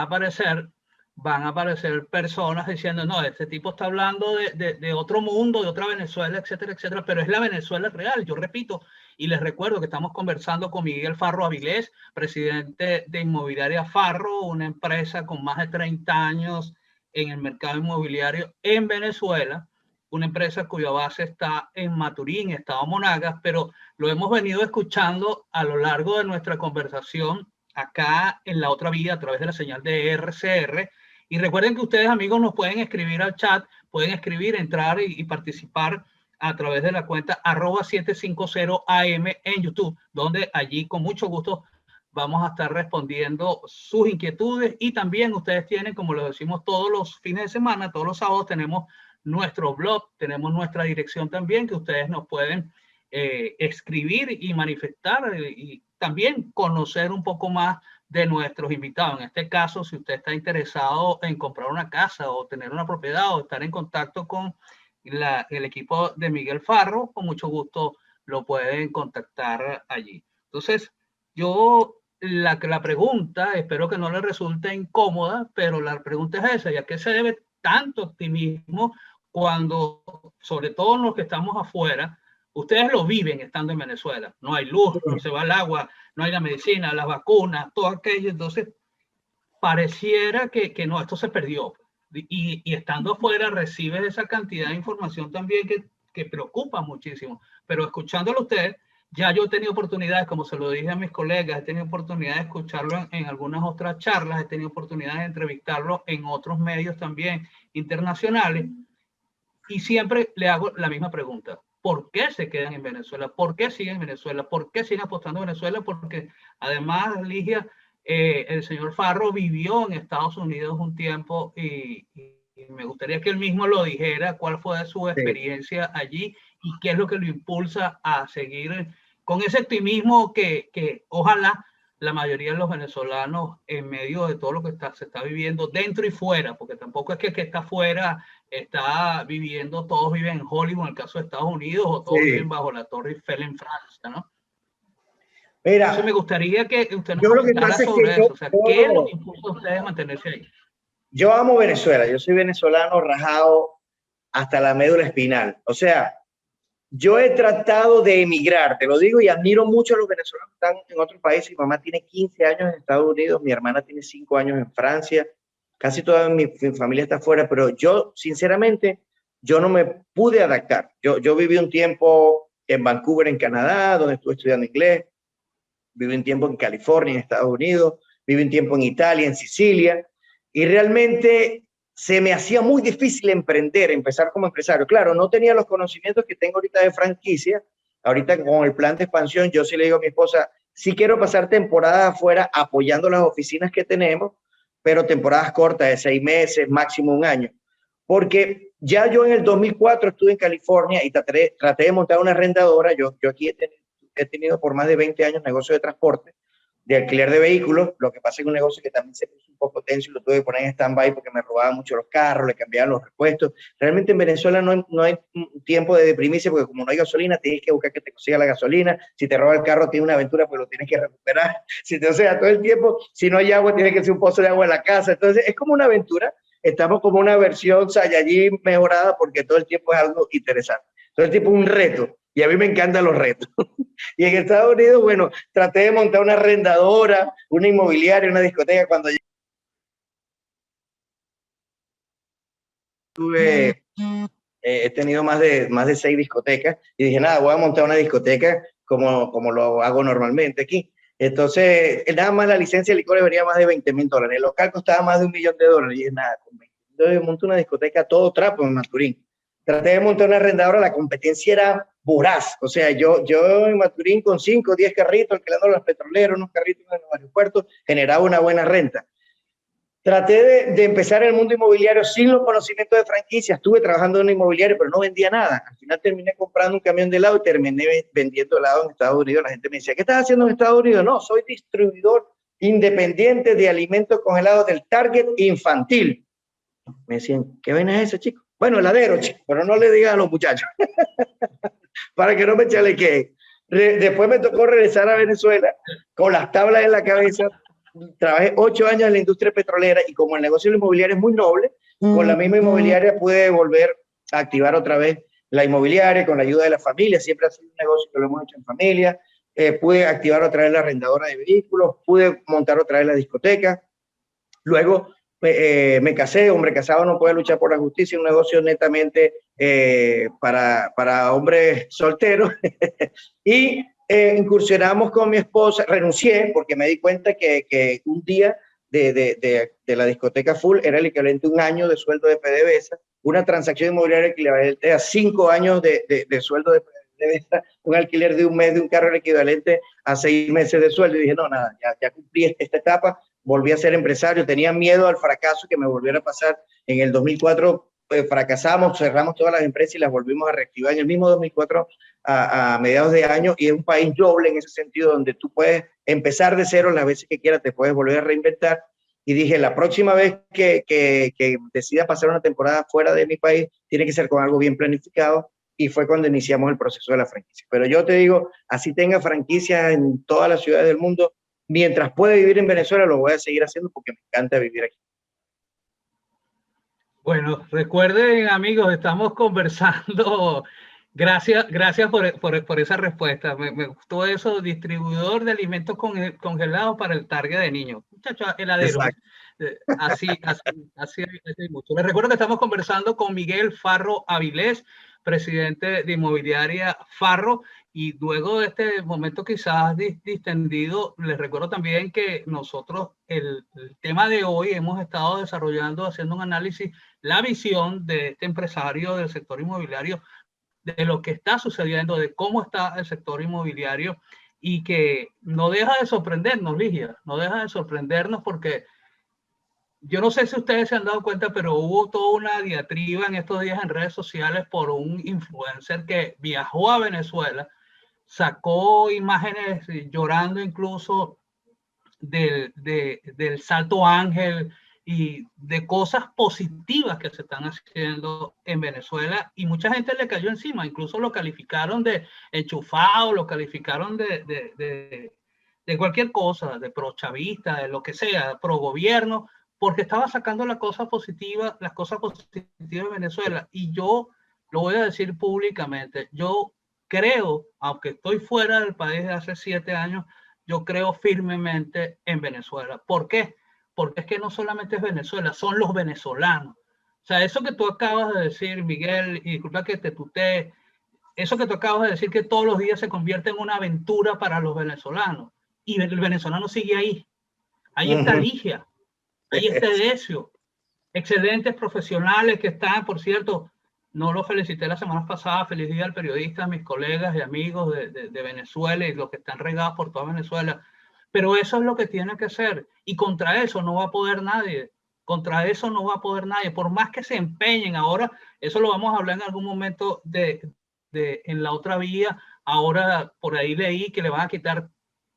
a aparecer personas diciendo, no, este tipo está hablando de otro mundo, de otra Venezuela, etcétera, etcétera, pero es la Venezuela real. Yo repito y les recuerdo que estamos conversando con Miguel Farro Avilés, presidente de Inmobiliaria Farro, una empresa con más de 30 años en el mercado inmobiliario en Venezuela, una empresa cuya base está en Maturín, Estado Monagas, pero lo hemos venido escuchando a lo largo de nuestra conversación acá en la otra vía a través de la señal de RCR. Y recuerden que ustedes, amigos, nos pueden escribir al chat, pueden escribir, entrar y participar a través de la cuenta @750am en YouTube, donde allí con mucho gusto vamos a estar respondiendo sus inquietudes. Y también ustedes tienen, como lo decimos todos los fines de semana, todos los sábados tenemos nuestro blog, tenemos nuestra dirección también, que ustedes nos pueden escribir y manifestar y también conocer un poco más de nuestros invitados. En este caso, si usted está interesado en comprar una casa o tener una propiedad o estar en contacto con el equipo de Miguel Farro, con mucho gusto lo pueden contactar allí. Entonces, la pregunta, espero que no le resulte incómoda, pero la pregunta es esa: ¿y a qué se debe tanto optimismo cuando, sobre todo los que estamos afuera, ustedes lo viven estando en Venezuela? No hay luz, no se va el agua, no hay la medicina, las vacunas, todo aquello. Entonces, pareciera que no, esto se perdió. Y estando afuera recibes esa cantidad de información también que preocupa muchísimo. Pero escuchándolo a usted, ya yo he tenido oportunidades, como se lo dije a mis colegas, he tenido oportunidad de escucharlo en algunas otras charlas, he tenido oportunidad de entrevistarlo en otros medios también internacionales, y siempre le hago la misma pregunta: ¿por qué se quedan en Venezuela? ¿Por qué siguen en Venezuela? ¿Por qué siguen apostando en Venezuela? Porque además, Ligia, el señor Farro vivió en Estados Unidos un tiempo y me gustaría que él mismo lo dijera, cuál fue su experiencia allí y qué es lo que lo impulsa a seguir con ese optimismo que ojalá la mayoría de los venezolanos, en medio de todo lo que se está viviendo dentro y fuera, porque tampoco es que está fuera, está viviendo, todos viven en Hollywood en el caso de Estados Unidos, o todos viven bajo la Torre Eiffel en Francia, ¿no? Mira, entonces me gustaría que usted nos comentara sobre eso, o sea, ¿qué es lo que impulsa a ustedes a mantenerse ahí? Yo amo Venezuela, yo soy venezolano rajado hasta la médula espinal. O sea, yo he tratado de emigrar, te lo digo, y admiro mucho a los venezolanos que están en otros países. Mi mamá tiene 15 años en Estados Unidos, mi hermana tiene 5 años en Francia, casi toda mi familia está afuera, pero yo, sinceramente, yo no me pude adaptar. Yo viví un tiempo en Vancouver, en Canadá, donde estuve estudiando inglés, viví un tiempo en California, en Estados Unidos, viví un tiempo en Italia, en Sicilia, y realmente se me hacía muy difícil empezar como empresario. Claro, no tenía los conocimientos que tengo ahorita de franquicia. Ahorita con el plan de expansión, yo sí le digo a mi esposa, sí quiero pasar temporadas afuera apoyando las oficinas que tenemos, pero temporadas cortas de 6 meses, máximo un año. Porque ya yo en el 2004 estuve en California y traté de montar una arrendadora. Yo aquí he tenido por más de 20 años negocio de transporte, de alquiler de vehículos. Lo que pasa es que un negocio que también se puso un poco tenso y lo tuve que poner en stand-by porque me robaban mucho los carros, le cambiaban los repuestos. Realmente en Venezuela no hay tiempo de deprimirse, porque como no hay gasolina, tienes que buscar que te consiga la gasolina. Si te roba el carro, tiene una aventura, pues lo tienes que recuperar. O sea, todo el tiempo, si no hay agua, tiene que ser un pozo de agua en la casa. Entonces, es como una aventura. Estamos como una versión Saiyajin mejorada, porque todo el tiempo es algo interesante. Todo el tiempo es un reto. Y a mí me encantan los retos. Y en Estados Unidos, bueno, traté de montar una arrendadora, una inmobiliaria, una discoteca. Cuando he tenido más de 6 discotecas, y dije, nada, voy a montar una discoteca como lo hago normalmente aquí. Entonces, nada más la licencia de licores venía más de $20,000. El local costaba más de $1 millón. Y dije, nada, con 20. Entonces monté una discoteca todo trapo en Maturín. Traté de montar una arrendadora, la competencia era voraz. O sea, yo en Maturín con 5 o 10 carritos, alquilando a los petroleros, unos carritos en los aeropuertos, generaba una buena renta. Traté de empezar el mundo inmobiliario sin los conocimientos de franquicia. Estuve trabajando en un inmobiliario, pero no vendía nada. Al final terminé comprando un camión de helado y terminé vendiendo helado en Estados Unidos. La gente me decía, ¿qué estás haciendo en Estados Unidos? No, soy distribuidor independiente de alimentos congelados del Target infantil. Me decían, ¿qué vaina es eso, chico? Bueno, heladero, chico, pero no le digan a los muchachos, para que no me chalequeen. Después me tocó regresar a Venezuela con las tablas en la cabeza. Trabajé 8 años en la industria petrolera y como el negocio inmobiliario es muy noble, con la misma inmobiliaria pude volver a activar otra vez la inmobiliaria con la ayuda de la familia. Siempre ha sido un negocio que lo hemos hecho en familia. Pude activar otra vez la arrendadora de vehículos, pude montar otra vez la discoteca. Luego me casé, hombre casado no puede luchar por la justicia, un negocio netamente para hombres solteros. Y incursionamos con mi esposa, renuncié porque me di cuenta que un día de la discoteca full era el equivalente a un año de sueldo de PDVSA, una transacción inmobiliaria equivalente a 5 años de sueldo de PDVSA, un alquiler de un mes de un carro era equivalente a 6 meses de sueldo. Y dije, no, nada, ya cumplí esta etapa, volví a ser empresario, tenía miedo al fracaso que me volviera a pasar. En el 2004 fracasamos, cerramos todas las empresas y las volvimos a reactivar en el mismo 2004 a mediados de año, y es un país doble en ese sentido, donde tú puedes empezar de cero las veces que quieras, te puedes volver a reinventar. Y dije, la próxima vez que decida pasar una temporada fuera de mi país, tiene que ser con algo bien planificado, y fue cuando iniciamos el proceso de la franquicia. Pero yo te digo, así tenga franquicias en todas las ciudades del mundo, mientras pueda vivir en Venezuela, lo voy a seguir haciendo porque me encanta vivir aquí. Bueno, recuerden, amigos, estamos conversando. Gracias por esa respuesta. Me gustó eso, distribuidor de alimentos congelados para el target de niños. Muchachos, heladero. Así mucho. Les recuerdo que estamos conversando con Miguel Farro Avilés, presidente de Inmobiliaria Farro. Y luego de este momento quizás distendido, les recuerdo también que nosotros el tema de hoy hemos estado desarrollando, haciendo un análisis, la visión de este empresario del sector inmobiliario, de lo que está sucediendo, de cómo está el sector inmobiliario, y que no deja de sorprendernos, Ligia, no deja de sorprendernos, porque yo no sé si ustedes se han dado cuenta, pero hubo toda una diatriba en estos días en redes sociales por un influencer que viajó a Venezuela, sacó imágenes llorando incluso del Salto Ángel y de cosas positivas que se están haciendo en Venezuela, y mucha gente le cayó encima, incluso lo calificaron de enchufado, lo calificaron de cualquier cosa, de prochavista, de lo que sea, pro gobierno, porque estaba sacando las cosas positivas de Venezuela. Y yo lo voy a decir públicamente, yo creo, aunque estoy fuera del país de hace 7 años, yo creo firmemente en Venezuela. ¿Por qué? Porque es que no solamente es Venezuela, son los venezolanos. O sea, eso que tú acabas de decir, Miguel, y disculpa que te tutee, eso que tú acabas de decir, que todos los días se convierte en una aventura para los venezolanos, y el venezolano sigue ahí. Ahí está Ligia, ahí está Decio, excelentes profesionales que están, por cierto, no lo felicité la semana pasada, feliz día al periodista, a mis colegas y amigos de Venezuela y los que están regados por toda Venezuela. Pero eso es lo que tiene que ser, y contra eso no va a poder nadie. Contra eso no va a poder nadie, por más que se empeñen. Ahora, eso lo vamos a hablar en algún momento en la otra vía. Ahora por ahí leí que le van a quitar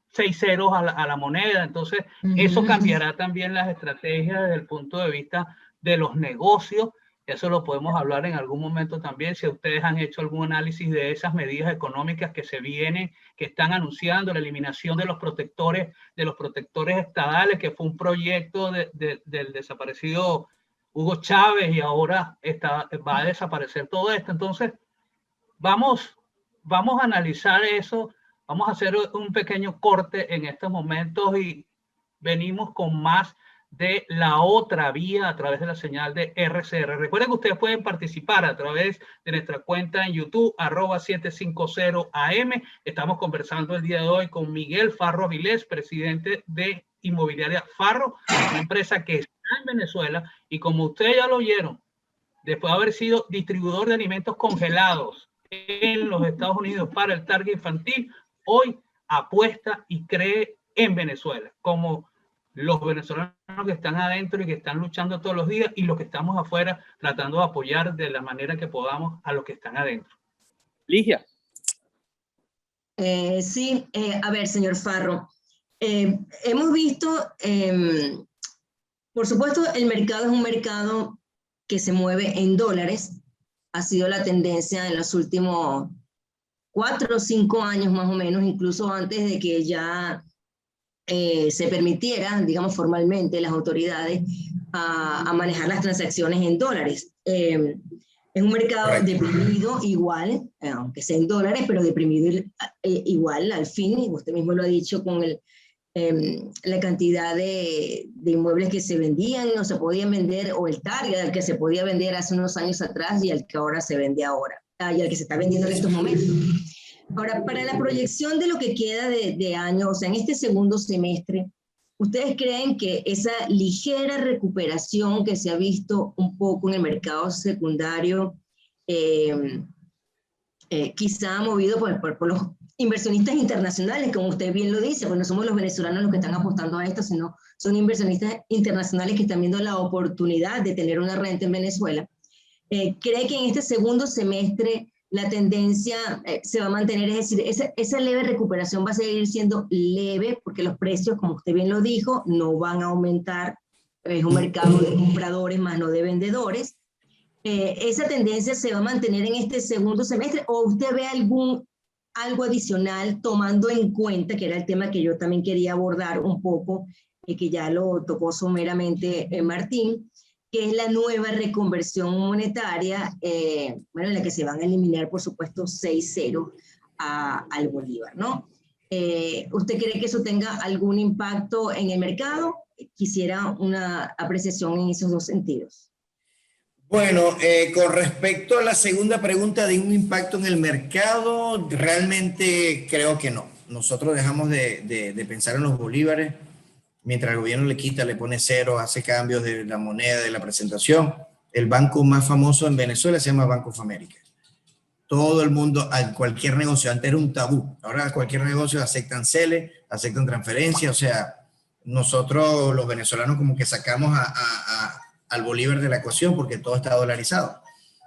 6 ceros a la moneda. Entonces, eso cambiará también las estrategias desde el punto de vista de los negocios. Eso lo podemos hablar en algún momento también, si ustedes han hecho algún análisis de esas medidas económicas que se vienen, que están anunciando, la eliminación de los protectores estadales, que fue un proyecto del desaparecido Hugo Chávez, y ahora va a desaparecer todo esto. Entonces, vamos a analizar eso, vamos a hacer un pequeño corte en estos momentos y venimos con más de la otra vía a través de la señal de RCR. Recuerden que ustedes pueden participar a través de nuestra cuenta en YouTube, @750am. Estamos conversando el día de hoy con Miguel Farro Avilés, presidente de Inmobiliaria Farro, una empresa que está en Venezuela, y como ustedes ya lo oyeron, después de haber sido distribuidor de alimentos congelados en los Estados Unidos para el target infantil, hoy apuesta y cree en Venezuela, como los venezolanos que están adentro y que están luchando todos los días, y los que estamos afuera tratando de apoyar de la manera que podamos a los que están adentro. Ligia. Sí, a ver, señor Farro, Hemos visto, por supuesto, el mercado es un mercado que se mueve en dólares. Ha sido la tendencia en los últimos 4 o 5 años más o menos, incluso antes de que ya se permitiera, digamos formalmente, las autoridades a manejar las transacciones en dólares. Es un mercado deprimido igual, aunque sea en dólares, pero deprimido igual al fin, y usted mismo lo ha dicho, con la cantidad de inmuebles que se vendían y no se podían vender, o el target al que se podía vender hace unos años atrás y al que ahora se vende ahora, y al que se está vendiendo en estos momentos. Ahora, para la proyección de lo que queda de año, o sea, en este segundo semestre, ¿ustedes creen que esa ligera recuperación que se ha visto un poco en el mercado secundario, quizá movido por los inversionistas internacionales, como usted bien lo dice, pues no somos los venezolanos los que están apostando a esto, sino son inversionistas internacionales que están viendo la oportunidad de tener una renta en Venezuela? ¿Cree que en este segundo semestre la tendencia se va a mantener? Es decir, esa leve recuperación va a seguir siendo leve, porque los precios, como usted bien lo dijo, no van a aumentar. Es un mercado de compradores más no de vendedores. ¿Esa tendencia se va a mantener en este segundo semestre, o usted ve algo adicional, tomando en cuenta, que era el tema que yo también quería abordar un poco, que ya lo tocó someramente Martín, que es la nueva reconversión monetaria, bueno, en la que se van a eliminar, por supuesto, 6 ceros al bolívar, ¿no? ¿Usted cree que eso tenga algún impacto en el mercado? Quisiera una apreciación en esos dos sentidos. Bueno, con respecto a la segunda pregunta de un impacto en el mercado, realmente creo que no. Nosotros dejamos de pensar en los bolívares. Mientras el gobierno le quita, le pone cero, hace cambios de la moneda, de la presentación. El banco más famoso en Venezuela se llama Bank of America. Todo el mundo, a cualquier negocio, antes era un tabú. Ahora cualquier negocio aceptan CELE, aceptan transferencia. O sea, nosotros los venezolanos como que sacamos al bolívar de la ecuación porque todo está dolarizado.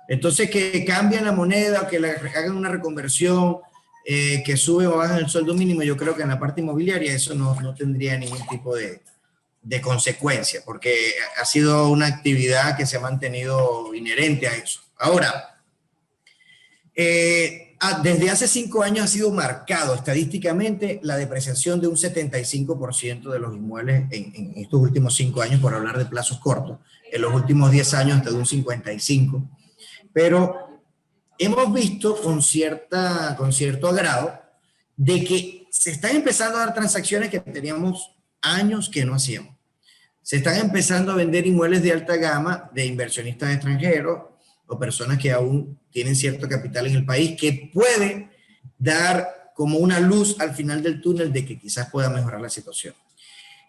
Entonces, que cambien la moneda, que le hagan una reconversión, que sube o baja el sueldo mínimo, yo creo que en la parte inmobiliaria eso no tendría ningún tipo de consecuencia, porque ha sido una actividad que se ha mantenido inherente a eso. Ahora, desde hace 5 años ha sido marcado estadísticamente la depreciación de un 75% de los inmuebles en estos últimos 5 años, por hablar de plazos cortos. En los últimos 10 años hasta de un 55%. Pero hemos visto con cierto agrado de que se están empezando a dar transacciones que teníamos años que no hacíamos. Se están empezando a vender inmuebles de alta gama de inversionistas extranjeros o personas que aún tienen cierto capital en el país, que puede dar como una luz al final del túnel de que quizás pueda mejorar la situación.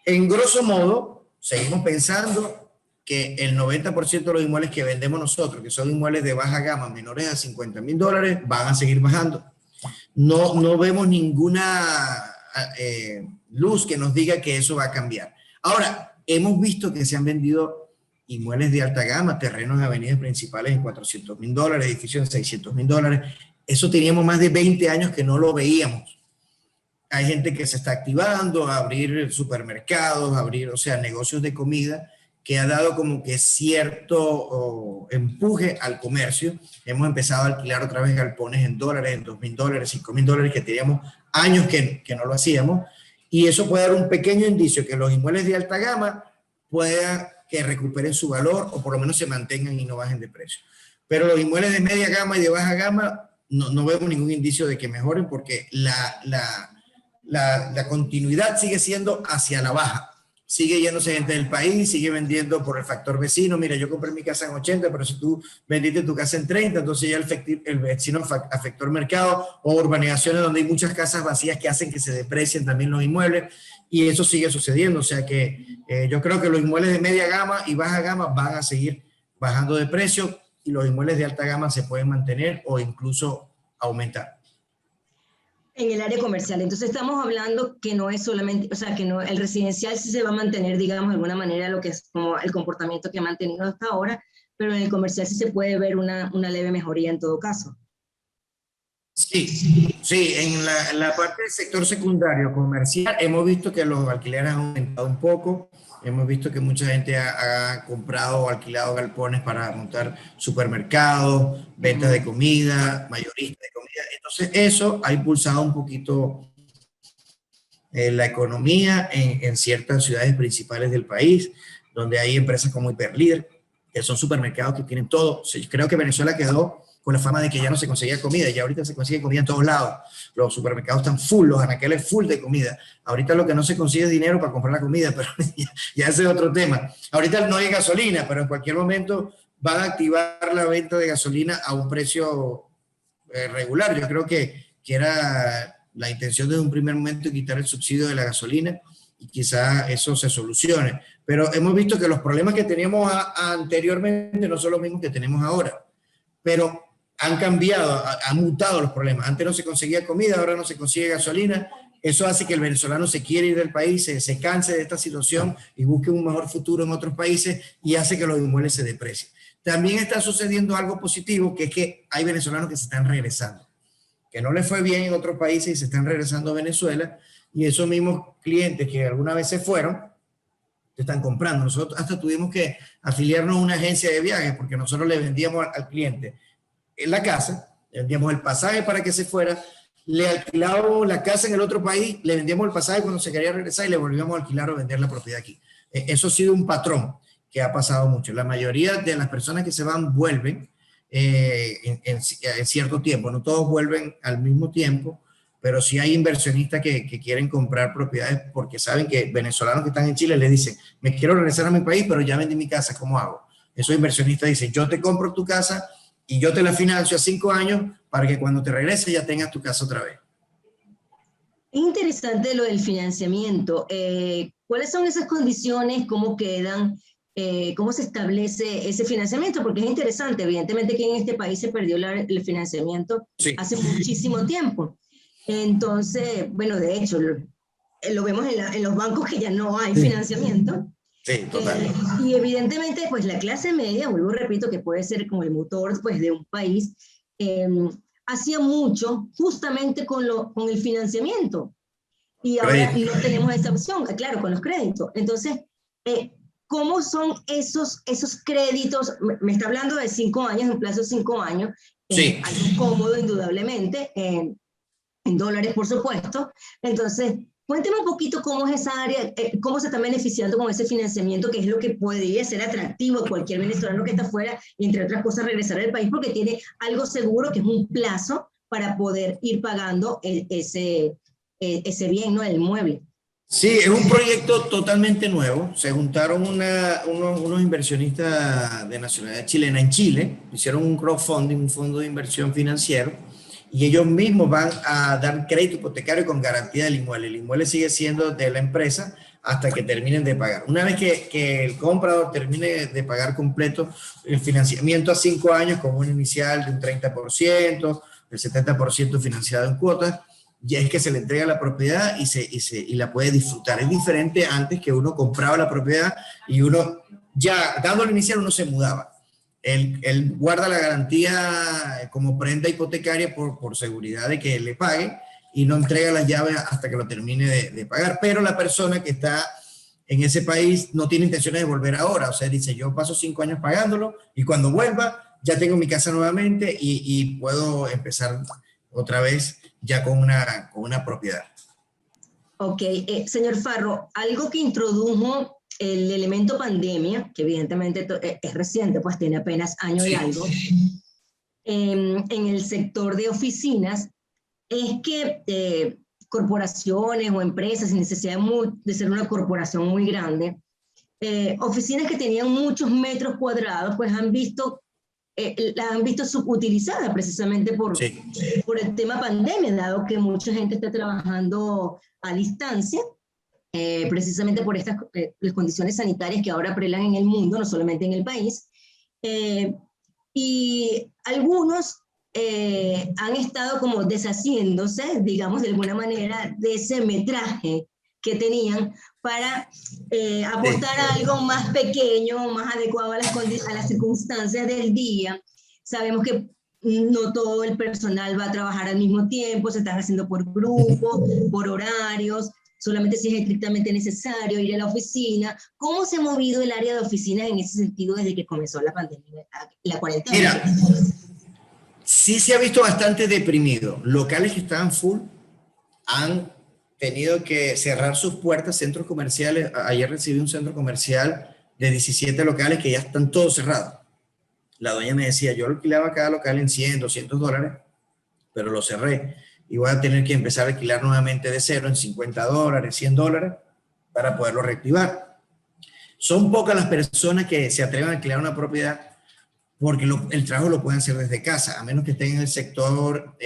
En grosso modo, seguimos pensando que el 90% de los inmuebles que vendemos nosotros, que son inmuebles de baja gama, menores a $50,000, van a seguir bajando. No vemos ninguna luz que nos diga que eso va a cambiar. Ahora, hemos visto que se han vendido inmuebles de alta gama, terrenos en avenidas principales en $400,000, edificios en $600,000. Eso teníamos más de 20 años que no lo veíamos. Hay gente que se está activando a abrir supermercados, o sea, negocios de comida, que ha dado como que cierto empuje al comercio. Hemos empezado a alquilar otra vez galpones en dólares, en $2,000, $5,000, que teníamos años que no lo hacíamos. Y eso puede dar un pequeño indicio que los inmuebles de alta gama puedan que recuperen su valor o por lo menos se mantengan y no bajen de precio. Pero los inmuebles de media gama y de baja gama no vemos ningún indicio de que mejoren, porque la continuidad sigue siendo hacia la baja. Sigue yéndose gente del país, sigue vendiendo por el factor vecino. Mira, yo compré mi casa en 80, pero si tú vendiste tu casa en 30, entonces ya el vecino afectó el mercado, o urbanizaciones donde hay muchas casas vacías que hacen que se deprecien también los inmuebles, y eso sigue sucediendo. O sea que yo creo que los inmuebles de media gama y baja gama van a seguir bajando de precio, y los inmuebles de alta gama se pueden mantener o incluso aumentar. En el área comercial, entonces estamos hablando que no es solamente, o sea, que no, el residencial sí se va a mantener, digamos, de alguna manera lo que es como el comportamiento que ha mantenido hasta ahora, pero en el comercial sí se puede ver una leve mejoría en todo caso. Sí, en la parte del sector secundario comercial hemos visto que los alquileres han aumentado un poco, hemos visto que mucha gente ha comprado o alquilado galpones para montar supermercados, ventas de comida, mayoristas de comida, entonces eso ha impulsado un poquito la economía en ciertas ciudades principales del país, donde hay empresas como Hiperlíder, que son supermercados que tienen todo. Creo que Venezuela quedó con la fama de que ya no se conseguía comida, y ahorita se consigue comida en todos lados. Los supermercados están full, los anaqueles full de comida. Ahorita lo que no se consigue es dinero para comprar la comida, pero ya ese es otro tema. Ahorita no hay gasolina, pero en cualquier momento van a activar la venta de gasolina a un precio regular. Yo creo que era la intención de un primer momento quitar el subsidio de la gasolina y quizá eso se solucione. Pero hemos visto que los problemas que teníamos anteriormente no son los mismos que tenemos ahora, pero han cambiado, han mutado los problemas. Antes no se conseguía comida, ahora no se consigue gasolina. Eso hace que el venezolano se quiera ir del país, se canse de esta situación y busque un mejor futuro en otros países, y hace que los inmuebles se deprecien. También está sucediendo algo positivo, que es que hay venezolanos que se están regresando, que no les fue bien en otros países y se están regresando a Venezuela, y esos mismos clientes que alguna vez se fueron, te están comprando. Nosotros hasta tuvimos que afiliarnos a una agencia de viajes, porque nosotros le vendíamos al cliente en la casa, le vendíamos el pasaje para que se fuera, le alquilábamos la casa en el otro país, le vendíamos el pasaje cuando se quería regresar y le volvíamos a alquilar o vender la propiedad aquí. Eso ha sido un patrón que ha pasado mucho. La mayoría de las personas que se van vuelven en cierto tiempo, no todos vuelven al mismo tiempo, pero sí hay inversionistas que quieren comprar propiedades porque saben que venezolanos que están en Chile les dicen, me quiero regresar a mi país, pero ya vendí mi casa, ¿cómo hago? Esos inversionistas dicen, yo te compro tu casa y yo te la financio a 5 años para que cuando te regreses ya tengas tu casa otra vez. Es interesante lo del financiamiento. ¿Cuáles son esas condiciones? ¿Cómo quedan? ¿Cómo se establece ese financiamiento? Porque es interesante, evidentemente que en este país se perdió el financiamiento hace muchísimo tiempo. Entonces, bueno, de hecho, lo vemos en los bancos que ya no hay financiamiento. Sí, total. Y evidentemente, pues la clase media, vuelvo y repito, que puede ser como el motor pues, de un país, hacía mucho justamente con el financiamiento. Y ahora no tenemos esa opción, claro, con los créditos. Entonces, ¿cómo son esos créditos? Me está hablando de 5 años, en plazo de 5 años. Sí. Algo cómodo, indudablemente, en dólares, por supuesto. Entonces, cuénteme un poquito cómo es esa área, cómo se está beneficiando con ese financiamiento, que es lo que podría ser atractivo a cualquier venezolano que está afuera, y entre otras cosas regresar al país, porque tiene algo seguro, que es un plazo para poder ir pagando ese bien, ¿no? El inmueble. Sí, es un proyecto totalmente nuevo. Se juntaron unos inversionistas de nacionalidad chilena en Chile, hicieron un crowdfunding, un fondo de inversión financiero, y ellos mismos van a dar crédito hipotecario con garantía del inmueble. El inmueble sigue siendo de la empresa hasta que terminen de pagar. Una vez que el comprador termine de pagar completo el financiamiento a 5 años, con un inicial de un 30%, el 70% financiado en cuotas, ya es que se le entrega la propiedad y la puede disfrutar. Es diferente antes, que uno compraba la propiedad y uno, ya dando el inicial, uno se mudaba. Él guarda la garantía como prenda hipotecaria por seguridad de que le pague, y no entrega las llaves hasta que lo termine de pagar. Pero la persona que está en ese país no tiene intenciones de volver ahora. O sea, dice, yo paso 5 años pagándolo y cuando vuelva ya tengo mi casa nuevamente y puedo empezar otra vez ya con una propiedad. Ok, señor Farro, algo que introdujo el elemento pandemia, que evidentemente es reciente, pues tiene apenas año y algo, en el sector de oficinas, es que corporaciones o empresas, sin necesidad de ser una corporación muy grande, oficinas que tenían muchos metros cuadrados, pues las han visto subutilizadas precisamente por el tema pandemia, dado que mucha gente está trabajando a distancia, precisamente por estas las condiciones sanitarias que ahora prelan en el mundo, no solamente en el país. Y algunos han estado como deshaciéndose, digamos, de alguna manera, de ese metraje que tenían para aportar algo más pequeño, más adecuado a las circunstancias del día. Sabemos que no todo el personal va a trabajar al mismo tiempo, se están haciendo por grupos, por horarios, solamente si es estrictamente necesario ir a la oficina. ¿Cómo se ha movido el área de oficinas en ese sentido desde que comenzó la pandemia, la cuarentena? Mira, sí se ha visto bastante deprimido. Locales que estaban full han tenido que cerrar sus puertas, centros comerciales. Ayer recibí un centro comercial de 17 locales que ya están todos cerrados. La dueña me decía, yo alquilaba cada local en 100, 200 dólares, pero lo cerré y voy a tener que empezar a alquilar nuevamente de cero en 50 dólares, 100 dólares para poderlo reactivar. Son pocas las personas que se atreven a alquilar una propiedad porque el trabajo lo pueden hacer desde casa, a menos que estén en el sector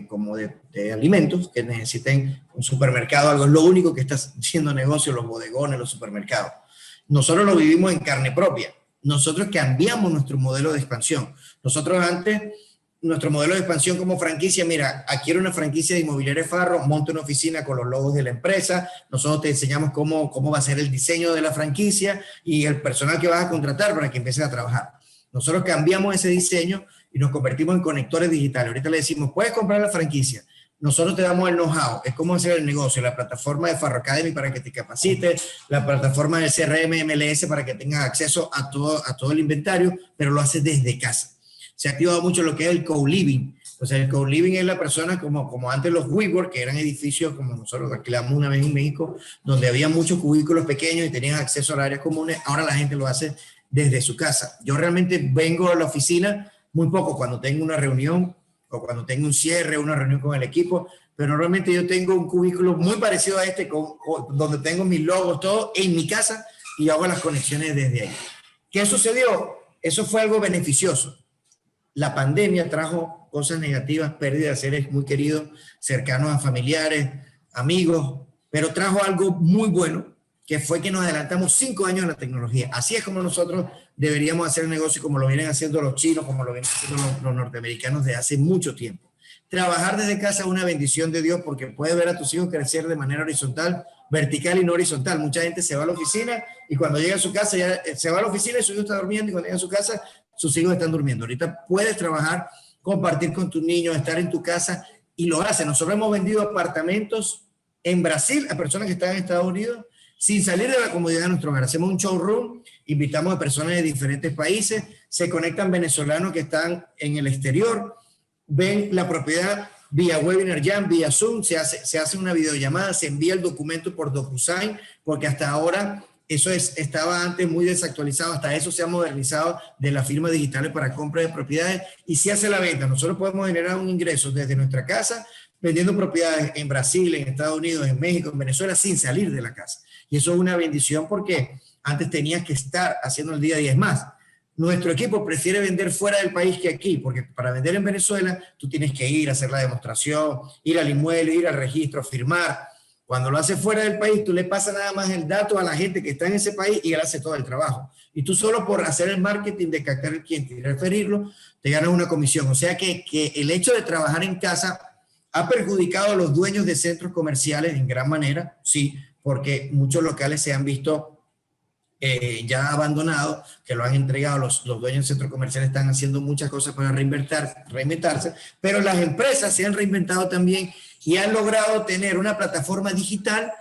como de alimentos, que necesiten un supermercado, algo es lo único que está haciendo negocio, los bodegones, los supermercados. Nosotros lo vivimos en carne propia. Nosotros cambiamos nuestro modelo de expansión. Nosotros antes, nuestro modelo de expansión como franquicia, mira, adquiere una franquicia de Inmobiliaria Farro, monta una oficina con los logos de la empresa, nosotros te enseñamos cómo va a ser el diseño de la franquicia y el personal que vas a contratar para que empieces a trabajar. Nosotros cambiamos ese diseño y nos convertimos en conectores digitales. Ahorita le decimos, puedes comprar la franquicia. Nosotros te damos el know-how, es cómo hacer el negocio, la plataforma de Farro Academy para que te capacites, la plataforma del CRM MLS para que tengas acceso a todo el inventario, pero lo haces desde casa. Se ha activado mucho lo que es el co-living. O sea, el co-living es la persona como antes los WeWork, que eran edificios como nosotros alquilamos una vez en México, donde había muchos cubículos pequeños y tenían acceso a áreas comunes. Ahora la gente lo hace desde su casa. Yo realmente vengo a la oficina muy poco cuando tengo una reunión o cuando tengo un cierre, una reunión con el equipo, pero normalmente yo tengo un cubículo muy parecido a este, donde tengo mis logos, todo en mi casa y hago las conexiones desde ahí. ¿Qué sucedió? Eso fue algo beneficioso. La pandemia trajo cosas negativas, pérdida de seres muy queridos, cercanos a familiares, amigos, pero trajo algo muy bueno, que fue que nos adelantamos 5 años en la tecnología. Así es como nosotros deberíamos hacer el negocio, como lo vienen haciendo los chinos, como lo vienen haciendo los norteamericanos de hace mucho tiempo. Trabajar desde casa es una bendición de Dios porque puedes ver a tus hijos crecer de manera horizontal, vertical y no horizontal. Mucha gente se va a la oficina y cuando llega a su casa, ya se va a la oficina y su hijo está durmiendo, y cuando llega a su casa, sus hijos están durmiendo. Ahorita puedes trabajar, compartir con tus niños, estar en tu casa y lo hace. Nosotros hemos vendido apartamentos en Brasil a personas que están en Estados Unidos sin salir de la comodidad de nuestro hogar. Hacemos un showroom, invitamos a personas de diferentes países, se conectan venezolanos que están en el exterior, ven la propiedad vía Webinar Jam, vía Zoom, se hace una videollamada, se envía el documento por DocuSign, porque hasta ahora eso estaba antes muy desactualizado, hasta eso se ha modernizado de las firmas digitales para compra de propiedades y se hace la venta. Nosotros podemos generar un ingreso desde nuestra casa vendiendo propiedades en Brasil, en Estados Unidos, en México, en Venezuela, sin salir de la casa. Y eso es una bendición porque antes tenías que estar haciendo el día a día. Es más, nuestro equipo prefiere vender fuera del país que aquí, porque para vender en Venezuela tú tienes que ir a hacer la demostración, ir al inmueble, ir al registro, firmar. Cuando lo haces fuera del país, tú le pasas nada más el dato a la gente que está en ese país y él hace todo el trabajo. Y tú solo por hacer el marketing de captar el cliente y referirlo, te ganas una comisión. O sea que el hecho de trabajar en casa ha perjudicado a los dueños de centros comerciales en gran manera, sí, porque muchos locales se han visto ya abandonados, que lo han entregado, los dueños de centros comerciales están haciendo muchas cosas para reinventarse, pero las empresas se han reinventado también y han logrado tener una plataforma digital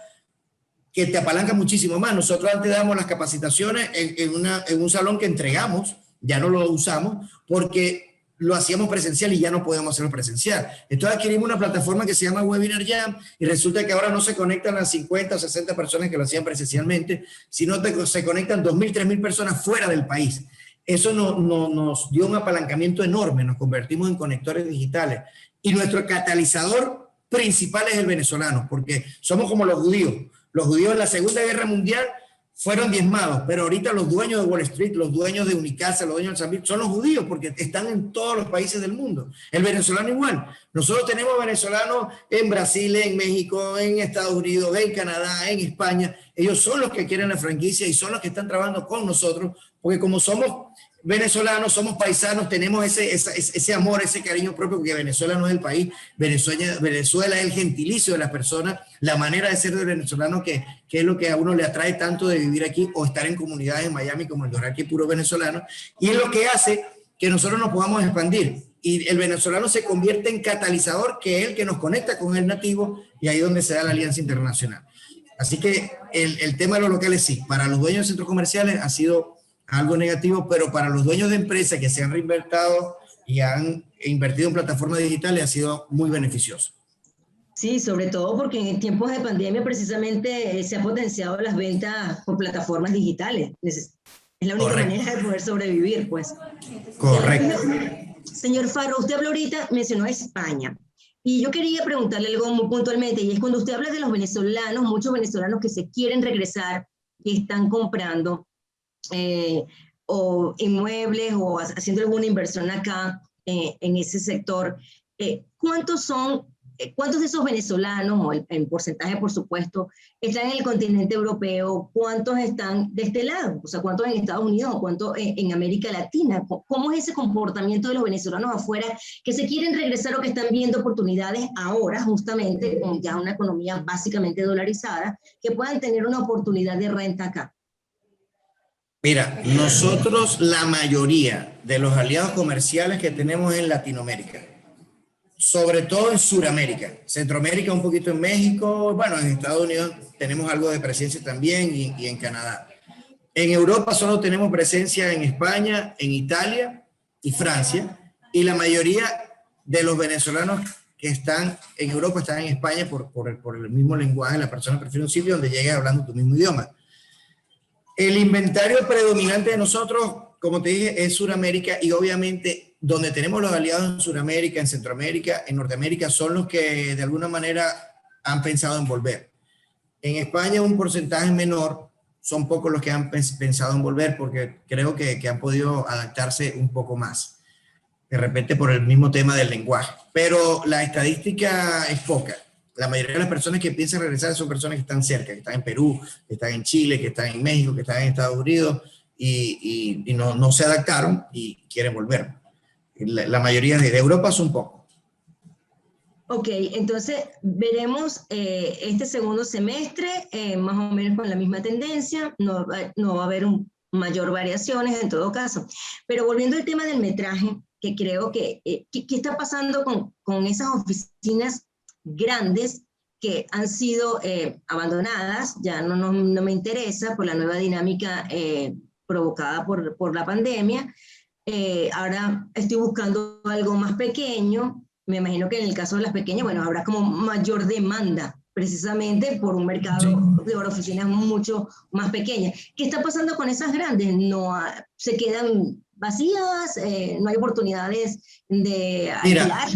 que te apalanca muchísimo más. Nosotros antes damos las capacitaciones en un salón que entregamos, ya no lo usamos porque lo hacíamos presencial y ya no podemos hacerlo presencial. Entonces adquirimos una plataforma que se llama Webinar Jam y resulta que ahora no se conectan las 50 o 60 personas que lo hacían presencialmente, sino se conectan 2.000, 3.000 personas fuera del país. Eso nos dio un apalancamiento enorme, nos convertimos en conectores digitales y nuestro catalizador principal es el venezolano, porque somos como los judíos. Los judíos en la Segunda Guerra Mundial fueron diezmados, pero ahorita los dueños de Wall Street, los dueños de Unicasa, los dueños de Sambil, son los judíos porque están en todos los países del mundo. El venezolano igual. Nosotros tenemos venezolanos en Brasil, en México, en Estados Unidos, en Canadá, en España. Ellos son los que quieren la franquicia y son los que están trabajando con nosotros, porque como somos venezolanos, somos paisanos, tenemos ese amor, ese cariño propio, porque Venezuela no es el país, Venezuela es el gentilicio de las personas, la manera de ser del venezolano, que es lo que a uno le atrae tanto de vivir aquí o estar en comunidades en Miami como el Doral, que es puro venezolano, y es lo que hace que nosotros nos podamos expandir. Y el venezolano se convierte en catalizador, que es el que nos conecta con el nativo, y ahí es donde se da la alianza internacional. Así que el tema de los locales sí, para los dueños de centros comerciales ha sido algo negativo, pero para los dueños de empresas que se han reinvertido y han invertido en plataformas digitales ha sido muy beneficioso. Sí, sobre todo porque en tiempos de pandemia precisamente se ha potenciado las ventas por plataformas digitales. Es la única manera de poder sobrevivir, pues. Correcto. Señor Farro, usted habló ahorita, mencionó a España. Y yo quería preguntarle algo muy puntualmente, y es cuando usted habla de los venezolanos, muchos venezolanos que se quieren regresar y están comprando o inmuebles o haciendo alguna inversión acá en ese sector, ¿cuántos de esos venezolanos, o en porcentaje por supuesto, están en el continente europeo? ¿Cuántos están de este lado? O sea, ¿cuántos en Estados Unidos? ¿Cuántos en América Latina? ¿Cómo es ese comportamiento de los venezolanos afuera que se quieren regresar o que están viendo oportunidades ahora, justamente, con ya una economía básicamente dolarizada, que puedan tener una oportunidad de renta acá? Mira, nosotros la mayoría de los aliados comerciales que tenemos en Latinoamérica, sobre todo en Sudamérica, Centroamérica un poquito en México, bueno, en Estados Unidos tenemos algo de presencia también y en Canadá. En Europa solo tenemos presencia en España, en Italia y Francia, y la mayoría de los venezolanos que están en Europa están en España por el mismo lenguaje. La persona prefiere un sitio donde llegues hablando tu mismo idioma. El inventario predominante de nosotros, como te dije, es Sudamérica, y obviamente donde tenemos los aliados en Sudamérica, en Centroamérica, en Norteamérica, son los que de alguna manera han pensado en volver. En España un porcentaje menor, son pocos los que han pensado en volver, porque creo que han podido adaptarse un poco más, de repente por el mismo tema del lenguaje. Pero la estadística es poca. La mayoría de las personas que piensan regresar son personas que están cerca, que están en Perú, que están en Chile, que están en México, que están en Estados Unidos, y no se adaptaron y quieren volver. La mayoría de Europa son pocos. Ok, entonces veremos este segundo semestre más o menos con la misma tendencia, no va a haber mayor variaciones en todo caso. Pero volviendo al tema del metraje, que creo que ¿qué está pasando con esas oficinas grandes que han sido abandonadas? Ya no me interesa por la nueva dinámica provocada por la pandemia. Ahora estoy buscando algo más pequeño. Me imagino que en el caso de las pequeñas, bueno, habrá como mayor demanda precisamente por un mercado de oficinas mucho más pequeñas. ¿Qué está pasando con esas grandes? ¿No se quedan vacías? ¿No hay oportunidades de alquilarlas?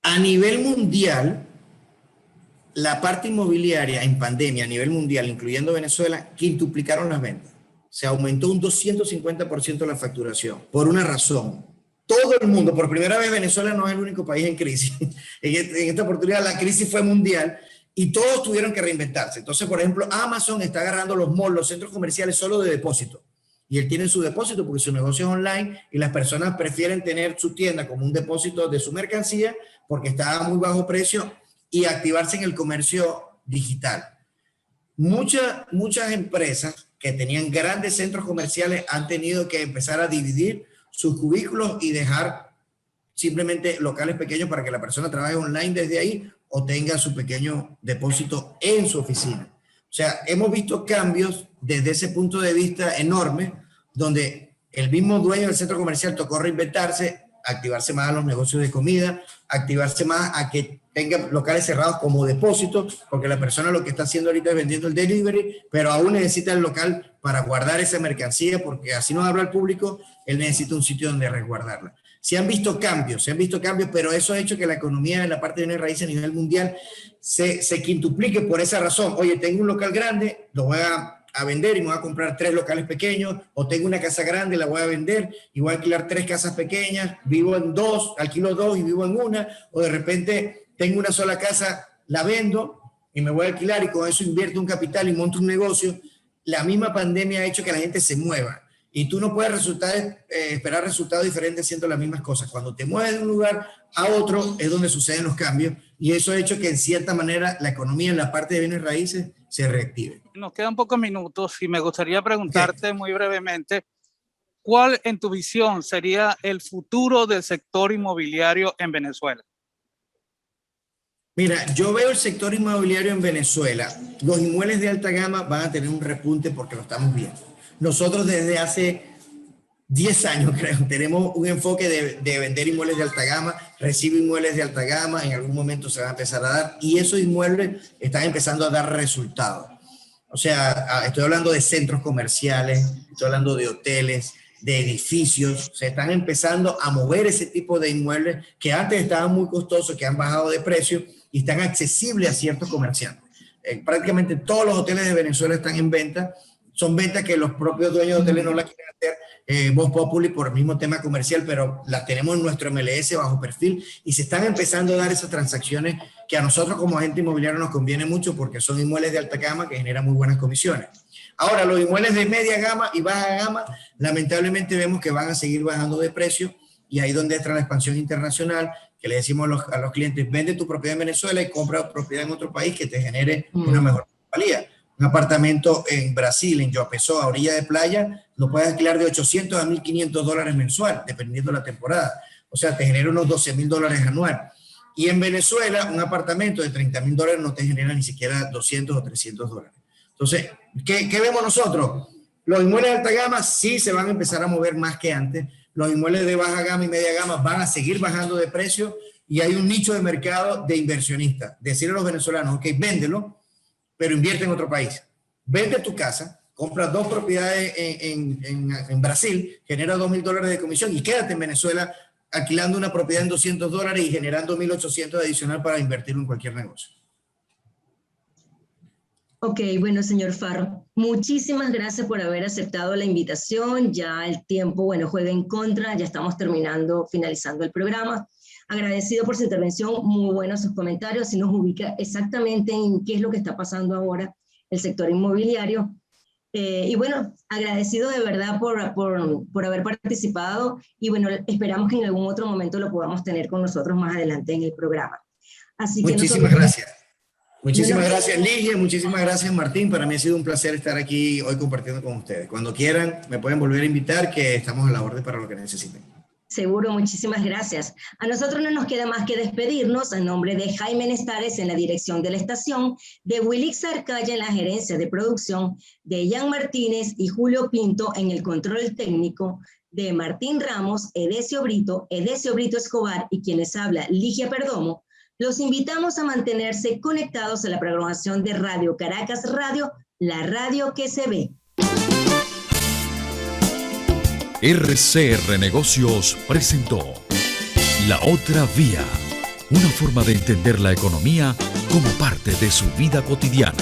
A nivel mundial, la parte inmobiliaria en pandemia a nivel mundial, incluyendo Venezuela, quintuplicaron las ventas. Se aumentó un 250% la facturación, por una razón. Todo el mundo, por primera vez Venezuela no es el único país en crisis. En esta oportunidad la crisis fue mundial y todos tuvieron que reinventarse. Entonces, por ejemplo, Amazon está agarrando los malls, los centros comerciales solo de depósito. Y él tiene su depósito porque su negocio es online y las personas prefieren tener su tienda como un depósito de su mercancía porque está a muy bajo precio y activarse en el comercio digital. Muchas empresas que tenían grandes centros comerciales han tenido que empezar a dividir sus cubículos y dejar simplemente locales pequeños para que la persona trabaje online desde ahí o tenga su pequeño depósito en su oficina. O sea, hemos visto cambios desde ese punto de vista enorme, donde el mismo dueño del centro comercial tocó reinventarse, activarse más a los negocios de comida, activarse más a que tenga locales cerrados como depósito, porque la persona lo que está haciendo ahorita es vendiendo el delivery, pero aún necesita el local para guardar esa mercancía, porque así nos habla el público, él necesita un sitio donde resguardarla. Se han visto cambios, pero eso ha hecho que la economía en la parte de bienes raíces a nivel mundial se quintuplique por esa razón. Oye, tengo un local grande, lo voy a vender y me voy a comprar 3 locales pequeños, o tengo una casa grande, la voy a vender y voy a alquilar 3 casas pequeñas, vivo en 2, alquilo 2 y vivo en una, o de repente tengo una sola casa, la vendo y me voy a alquilar y con eso invierto un capital y monto un negocio. La misma pandemia ha hecho que la gente se mueva y tú no puedes esperar resultados diferentes haciendo las mismas cosas. Cuando te mueves de un lugar a otro es donde suceden los cambios y eso ha hecho que en cierta manera la economía en la parte de bienes raíces se reactive. Nos quedan pocos minutos y me gustaría preguntarte muy brevemente ¿cuál en tu visión sería el futuro del sector inmobiliario en Venezuela? Mira, yo veo el sector inmobiliario en Venezuela. Los inmuebles de alta gama van a tener un repunte porque lo estamos viendo. Nosotros desde hace 10 años, creo, tenemos un enfoque de vender inmuebles de alta gama, recibe inmuebles de alta gama, en algún momento se van a empezar a dar, y esos inmuebles están empezando a dar resultados. O sea, estoy hablando de centros comerciales, estoy hablando de hoteles, de edificios, se están empezando a mover ese tipo de inmuebles que antes estaban muy costosos, que han bajado de precio y están accesibles a ciertos comerciantes. Prácticamente todos los hoteles de Venezuela están en venta. Son ventas que los propios dueños de hoteles no las quieren hacer, Voz Populi, por el mismo tema comercial, pero las tenemos en nuestro MLS bajo perfil y se están empezando a dar esas transacciones que a nosotros como agente inmobiliario nos conviene mucho porque son inmuebles de alta gama que generan muy buenas comisiones. Ahora, los inmuebles de media gama y baja gama, lamentablemente vemos que van a seguir bajando de precio y ahí donde entra la expansión internacional, que le decimos a los clientes, vende tu propiedad en Venezuela y compra propiedad en otro país que te genere una mejor valía. Un apartamento en Brasil, en João Pessoa, a orilla de playa, lo puedes alquilar de $800 a $1.500 mensual, dependiendo de la temporada. O sea, te genera unos $12.000 anual. Y en Venezuela, un apartamento de $30.000 no te genera ni siquiera $200 o $300. Entonces, ¿qué vemos nosotros? Los inmuebles de alta gama sí se van a empezar a mover más que antes. Los inmuebles de baja gama y media gama van a seguir bajando de precio y hay un nicho de mercado de inversionistas. Decirle a los venezolanos, ok, véndelo, pero invierte en otro país. Vende tu casa, compra 2 propiedades en Brasil, genera $2.000 de comisión y quédate en Venezuela alquilando una propiedad en $200 y generando $1.800 adicional para invertirlo en cualquier negocio. Ok, bueno, señor Farro, muchísimas gracias por haber aceptado la invitación. Ya el tiempo, bueno, juega en contra, ya estamos finalizando el programa. Agradecido por su intervención, muy buenos sus comentarios, y nos ubica exactamente en qué es lo que está pasando ahora el sector inmobiliario. Y bueno, agradecido de verdad por haber participado y bueno, esperamos que en algún otro momento lo podamos tener con nosotros más adelante en el programa. Así que muchísimas gracias. Muchísimas gracias, Ligia, muchísimas gracias, Martín. Para mí ha sido un placer estar aquí hoy compartiendo con ustedes. Cuando quieran, me pueden volver a invitar, que estamos a la orden para lo que necesiten. Seguro, muchísimas gracias. A nosotros no nos queda más que despedirnos a nombre de Jaime Nestares en la dirección de la estación, de Wilix Arcaya en la gerencia de producción, de Ian Martínez y Julio Pinto en el control técnico, de Martín Ramos, Edesio Brito Escobar y quienes habla Ligia Perdomo. Los invitamos a mantenerse conectados a la programación de Radio Caracas Radio, la radio que se ve. RCR Negocios presentó La Otra Vía, una forma de entender la economía como parte de su vida cotidiana.